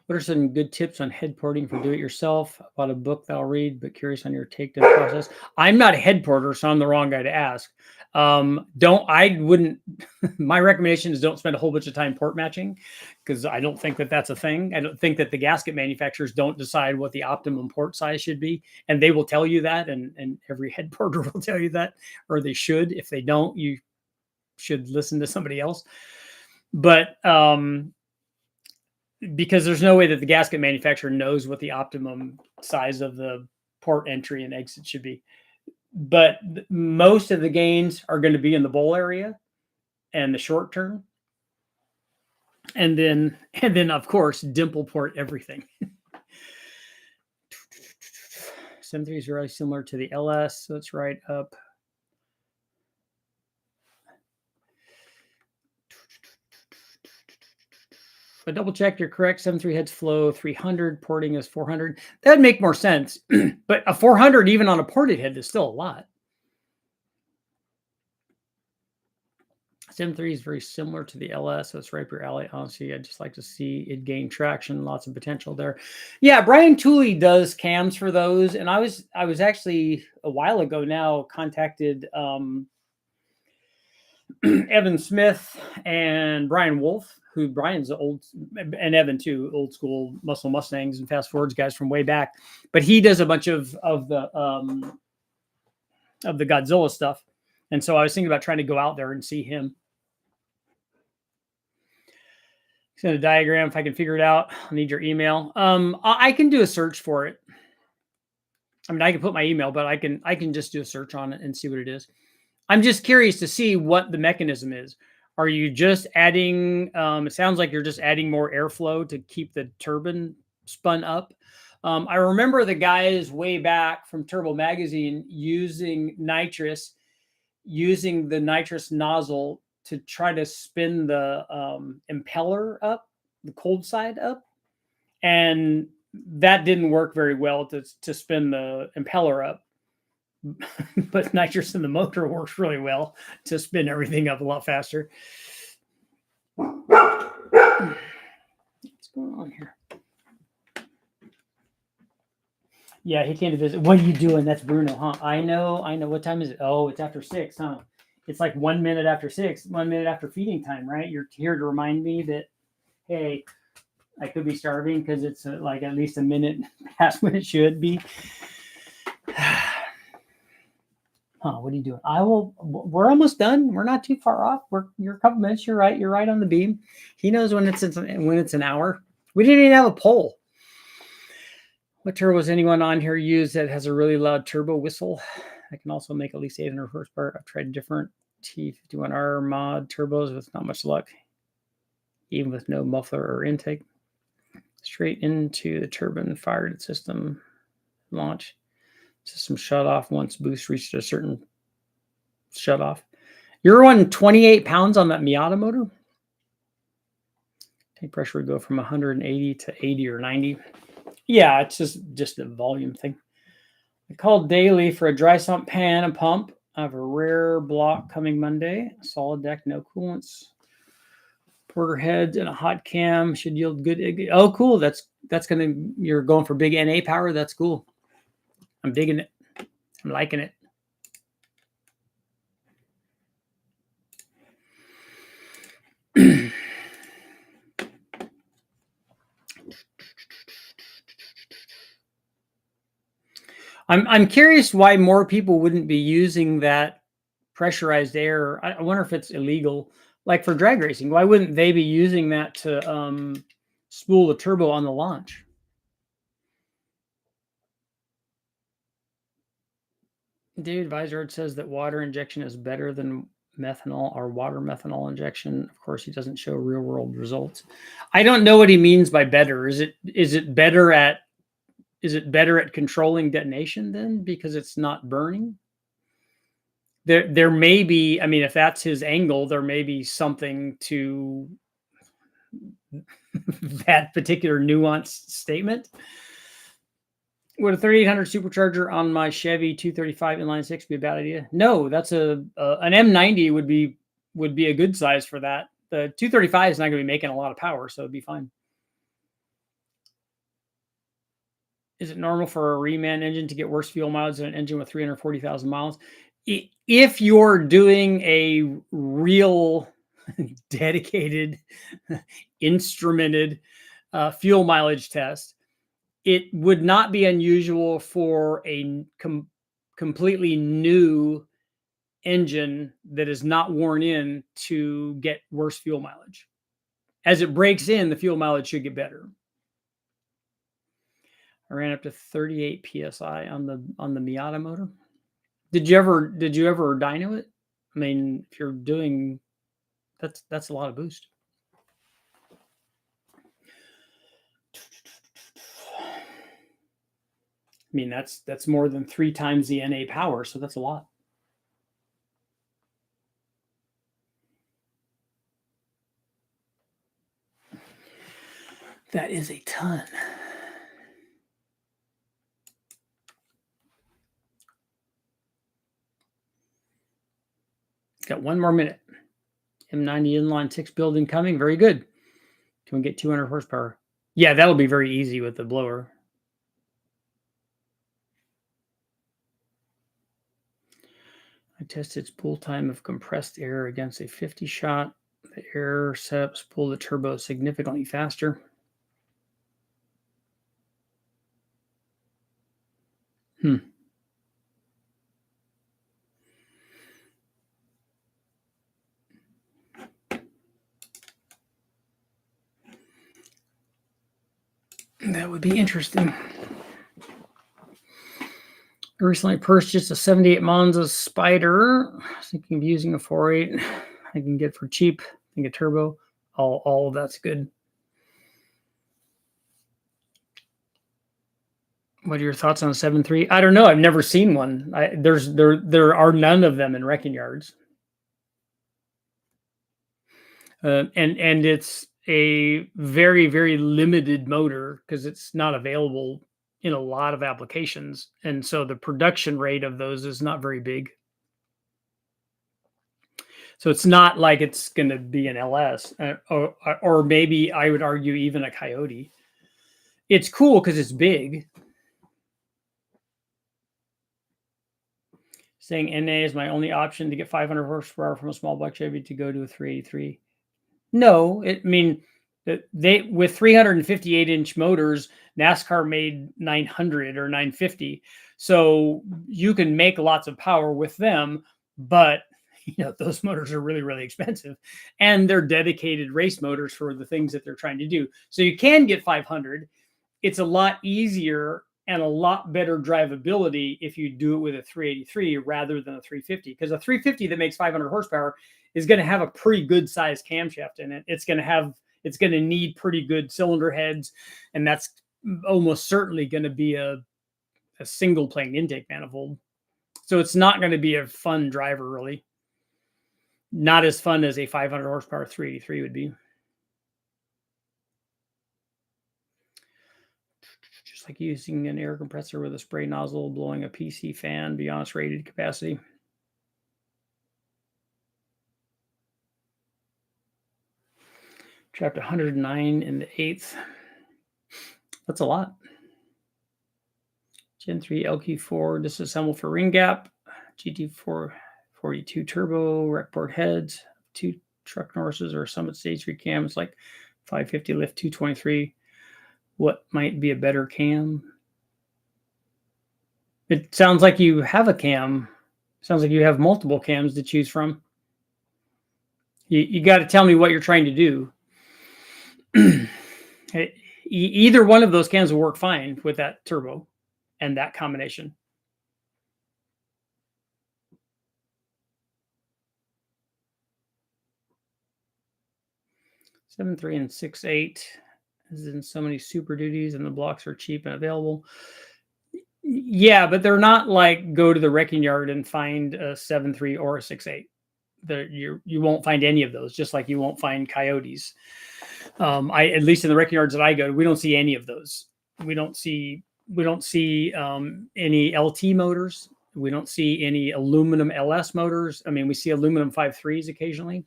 What are some good tips on head porting for do-it-yourself? About a book that I'll read, but curious on your takedown process. I'm not a head porter, so I'm the wrong guy to ask. My recommendation is don't spend a whole bunch of time port matching, because I don't think that that's a thing. I don't think that the gasket manufacturers don't decide what the optimum port size should be, and they will tell you that, and every head porter will tell you that, or they should. If they don't, you should listen to somebody else. But because there's no way that the gasket manufacturer knows what the optimum size of the port entry and exit should be. But most of the gains are going to be in the bowl area and the short turn. And then of course, dimple port everything. 7.3 is really similar to the LS, so it's right up. But double check, you're correct. 7.3 heads flow 300, porting is 400. That would make more sense. But a 400 even on a ported head is still a lot. 7.3 is very similar to the LS, so it's right up your alley. Honestly, I'd just like to see it gain traction. Lots of potential there. Yeah, Brian Tooley does cams for those, and I was actually a while ago now contacted Evan Smith and Brian Wolf, who Brian's old, and Evan too, old school Muscle Mustangs and Fast Forwards guys from way back. But he does a bunch of the the Godzilla stuff. And so I was thinking about trying to go out there and see him. Send a diagram if I can figure it out. I need your email. I can do a search for it. I mean, I can put my email, but I can just do a search on it and see what it is. I'm just curious to see what the mechanism is. Are you just adding? It sounds like you're just adding more airflow to keep the turbine spun up. I remember the guys way back from Turbo Magazine using the nitrous nozzle to try to spin the impeller up, the cold side up, and that didn't work very well to spin the impeller up. But nitrous in the motor works really well to spin everything up a lot faster. What's going on here? Yeah, he came to visit. What are you doing? That's Bruno, huh? I know. What time is it? Oh, it's after 6, huh? It's like 1 minute after 6, 1 minute after feeding time, right? You're here to remind me that, hey, I could be starving because it's like at least a minute past when it should be. Huh, what are you doing? We're almost done. We're not too far off. You're a couple minutes. You're right. You're right on the beam. He knows when it's an hour. We didn't even have a poll. What turbo does anyone on here use that has a really loud turbo whistle? I can also make at least 800 horsepower. I've tried different T51R mod turbos with not much luck, even with no muffler or intake. Straight into the turbine fired system launch. System shut off once boost reached a certain shut off. You're running 28 pounds on that Miata motor? Tank pressure would go from 180 to 80 or 90. Yeah, it's just a volume thing. I called daily for a dry sump pan and pump. I have a rare block coming Monday. A solid deck, no coolants. Porter heads and a hot cam should yield good. Oh, cool. That's gonna. You're going for big NA power. That's cool. I'm digging it. I'm liking it. I'm curious why more people wouldn't be using that pressurized air. I wonder if it's illegal, like for drag racing. Why wouldn't they be using that to spool the turbo on the launch? David Vizard says that water injection is better than methanol or water methanol injection. Of course, he doesn't show real world results. I don't know what he means by better. Is it better at controlling detonation then because it's not burning? There may be, I mean, if that's his angle, there may be something to that particular nuanced statement. Would a 3800 supercharger on my Chevy 235 inline 6 be a bad idea? No, that's an M90 would be a good size for that. The 235 is not going to be making a lot of power, so it'd be fine. Is it normal for a reman engine to get worse fuel mileage than an engine with 340,000 miles? If you're doing a real dedicated, instrumented fuel mileage test, it would not be unusual for a completely new engine that is not worn in to get worse fuel mileage. As it breaks in, the fuel mileage should get better. I ran up to 38 psi on the Miata motor. Did you ever dyno it? I mean, if you're doing that's a lot of boost. I mean, that's more than 3 times the NA power, so that's a lot. That is a ton. Got 1 more minute. M90 inline 6 build incoming. Very good. Can we get 200 horsepower? Yeah, that'll be very easy with the blower. I tested spool time of compressed air against a 50 shot. The air setups pull the turbo significantly faster. would be interesting. I recently purchased a 78 Monza Spider. I was thinking of using a 4.8. I can get for cheap. I think a turbo. All of that's good. What are your thoughts on a 7.3? I don't know. I've never seen one. There are none of them in wrecking yards. And it's a very, very limited motor because it's not available in a lot of applications. And so the production rate of those is not very big. So it's not like it's going to be an LS or maybe I would argue even a Coyote. It's cool because it's big. Saying NA is my only option to get 500 horsepower from a small block Chevy to go to a 383. No, they with 358-inch motors, NASCAR made 900 or 950. So you can make lots of power with them, but those motors are really, really expensive, and they're dedicated race motors for the things that they're trying to do. So you can get 500. It's a lot easier and a lot better drivability if you do it with a 383 rather than a 350, because a 350 that makes 500 horsepower is going to have a pretty good size camshaft in it. It's going to need pretty good cylinder heads, and that's almost certainly going to be a single plane intake manifold. So it's not going to be a fun driver, really. Not as fun as a 500 horsepower 383 would be. Just like using an air compressor with a spray nozzle, blowing a PC fan beyond its rated capacity. Trapped 109 in the 8th. That's a lot. Gen 3 LQ4 disassembled for ring gap. GT4 42 turbo, rec port heads, 2 truck Norses or Summit Stage 3 cam. It's like 550 lift 223. What might be a better cam? It sounds like you have a cam. Sounds like you have multiple cams to choose from. You got to tell me what you're trying to do. Either one of those cams will work fine with that turbo and that combination. $7.3 and $6.8 is in so many Super Duties, and the blocks are cheap and available. Yeah, but they're not like go to the wrecking yard and find a 7.3 or a 6.8. You won't find any of those, just like you won't find Coyotes. At least in the wrecking yards that I go to, we don't see any of those. We don't see any LT motors. We don't see any aluminum LS motors. I mean, we see aluminum 5.3s occasionally.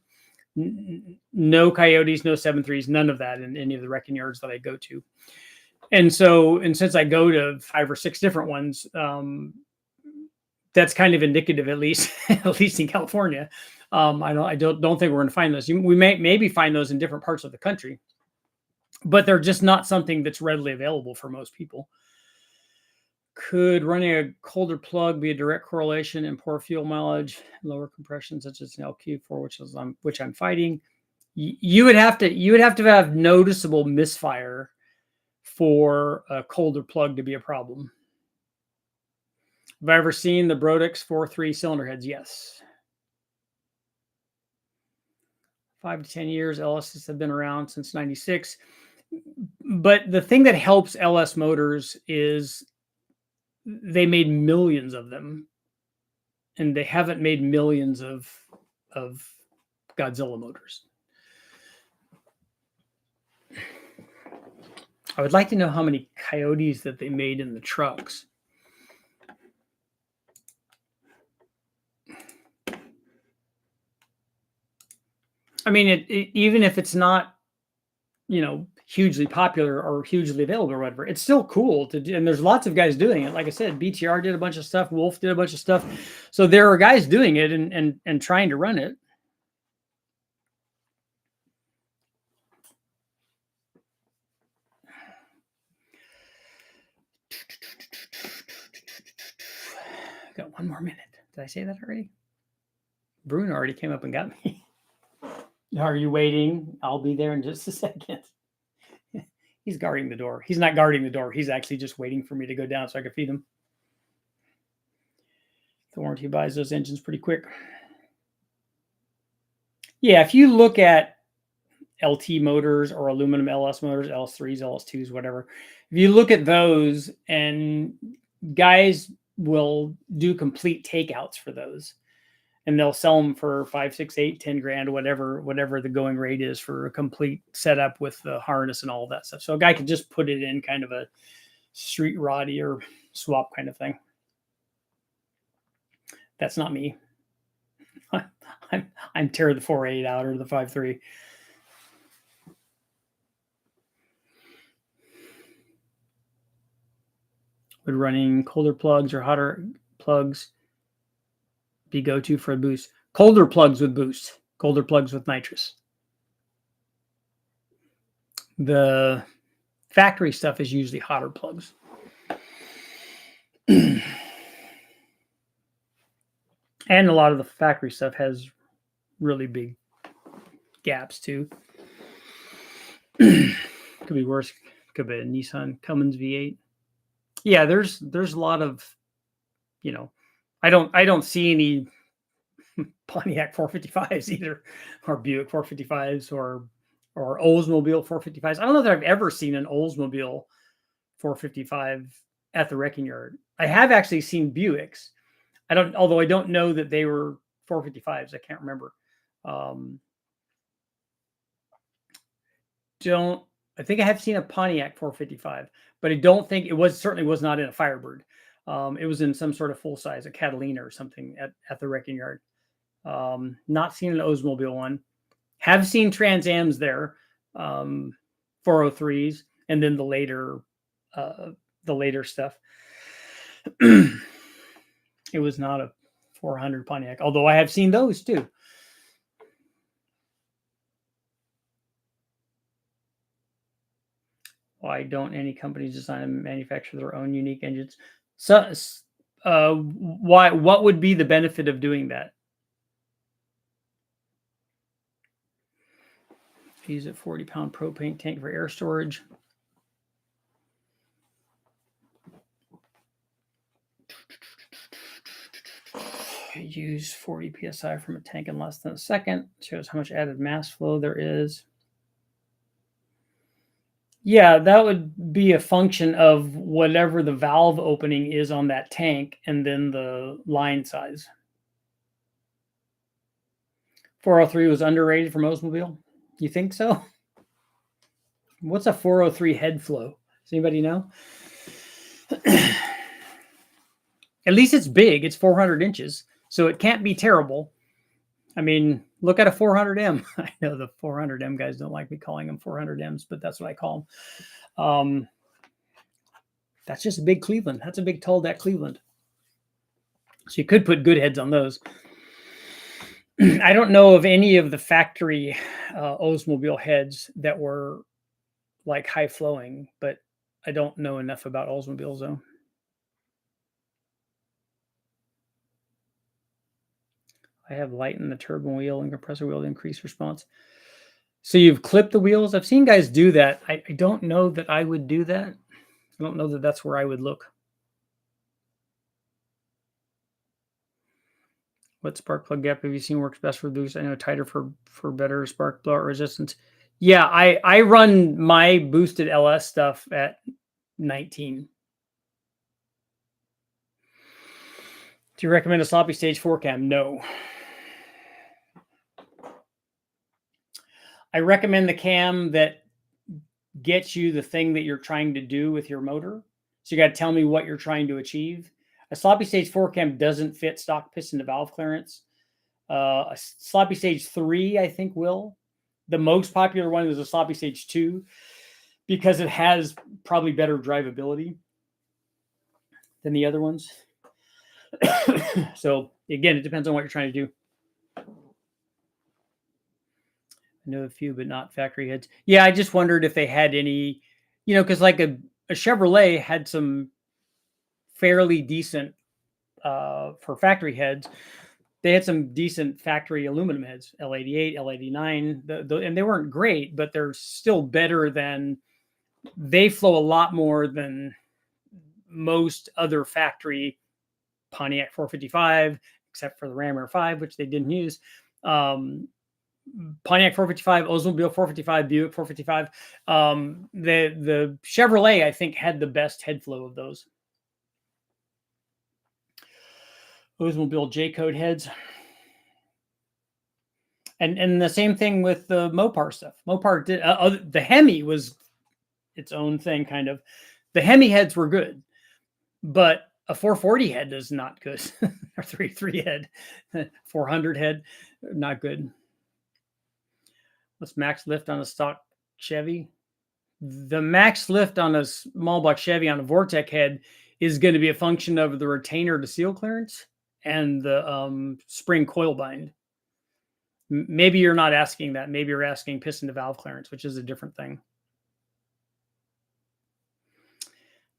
No Coyotes, no 7.3s, none of that in any of the wrecking yards that I go to. And since I go to 5 or 6 different ones, that's kind of indicative, at least in California. I don't think we're going to find those. We may maybe find those in different parts of the country, but they're just not something that's readily available for most people. Could running a colder plug be a direct correlation in poor fuel mileage, lower compression, such as an LQ4, which I'm fighting? You would have to have noticeable misfire for a colder plug to be a problem. Have I ever seen the Brodix 4.3 cylinder heads? Yes. 5 to 10 years. LSs have been around since '96. But the thing that helps LS motors is they made millions of them, and they haven't made millions of Godzilla motors. I would like to know how many Coyotes that they made in the trucks. I mean, even if it's not, hugely popular or hugely available or whatever, it's still cool to do. And there's lots of guys doing it. Like I said, BTR did a bunch of stuff. Wolf did a bunch of stuff. So there are guys doing it and trying to run it. Got 1 more minute. Did I say that already? Bruno already came up and got me. Are you waiting? I'll be there in just a second. He's guarding the door. He's not guarding the door. He's actually just waiting for me to go down so I can feed him. The warranty buys those engines pretty quick. Yeah, if you look at LT motors or aluminum LS motors, LS3s, LS2s, whatever, if you look at those, and guys will do complete takeouts for those, and they'll sell them for 5, 6, 8, 10 grand, whatever the going rate is for a complete setup with the harness and all that stuff. So a guy could just put it in kind of a street roddy or swap kind of thing. That's not me. I'm tearing the 4.8 out or the 5.3. Would running colder plugs or hotter plugs be go-to for a boost? Colder plugs with boost. Colder plugs with nitrous. The factory stuff is usually hotter plugs. And a lot of the factory stuff has really big gaps too. Could be worse. Could be a Nissan Cummins V8. Yeah, there's a lot of, you know, I don't see any Pontiac 455s either, or Buick 455s, or Oldsmobile 455s. I don't know that I've ever seen an Oldsmobile 455 at the wrecking yard. I have actually seen Buicks. Although I don't know that they were 455s. I can't remember. I think I have seen a Pontiac 455, but I don't think certainly was not in a Firebird. It was in some sort of full size, a Catalina or something at the wrecking yard. Not seen an Oldsmobile one. Have seen Trans Ams there, 403s, and then the later stuff. It was not a 400 Pontiac, although I have seen those too. Why don't any companies design and manufacture their own unique engines? So, why? What would be the benefit of doing that? Use a 40-pound propane tank for air storage. Use 40 psi from a tank in less than a second. Shows how much added mass flow there is. Yeah, that would be a function of whatever the valve opening is on that tank and then the line size. 403 was underrated from Oldsmobile? You think so? What's a 403 head flow? Does anybody know? At least it's big. It's 400 inches. So it can't be terrible. I mean, look at a 400M. I know the 400M guys don't like me calling them 400Ms, but that's what I call them. That's just a big Cleveland. That's a big tall deck Cleveland. So you could put good heads on those. I don't know of any of the factory Oldsmobile heads that were like high flowing, but I don't know enough about Oldsmobiles though. I have lightened the turbine wheel and compressor wheel to increase response. So you've clipped the wheels. I've seen guys do that. I don't know that I would do that. I don't know that that's where I would look. What spark plug gap have you seen works best for boost? I know tighter for better spark blowout resistance. Yeah, I run my boosted LS stuff at 19. Do you recommend a sloppy stage 4 cam? No. I recommend the cam that gets you the thing that you're trying to do with your motor. So you got to tell me what you're trying to achieve. A sloppy stage 4 cam doesn't fit stock piston to valve clearance. A sloppy stage 3, I think, will. The most popular one is a sloppy stage 2 because it has probably better drivability than the other ones. So again, it depends on what you're trying to do. I know a few, but not factory heads. Yeah, I just wondered if they had any, because like a Chevrolet had some fairly decent for factory heads. They had some decent factory aluminum heads, L88, L89, and they weren't great, but they're still better than they flow a lot more than most other factory Pontiac 455, except for the Ram Air 5, which they didn't use. Pontiac 455, Oldsmobile 455, Buick 455. The Chevrolet, I think, had the best head flow of those. Oldsmobile J-code heads. And the same thing with the Mopar stuff. Mopar did the Hemi was its own thing, kind of. The Hemi heads were good, but a 440 head is not good. Or 3 head, 400 head, not good. What's max lift on a stock Chevy? The max lift on a small block Chevy on a Vortec head is going to be a function of the retainer to seal clearance and the spring coil bind. Maybe you're not asking that. Maybe you're asking piston to valve clearance, which is a different thing.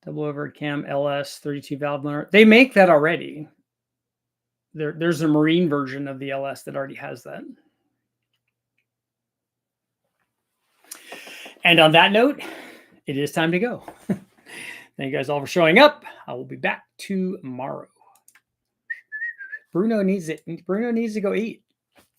Double overhead cam LS 32 valve motor. They make that already. There's a marine version of the LS that already has that. And on that note, it is time to go. Thank you guys all for showing up. I will be back tomorrow. Bruno needs to go eat.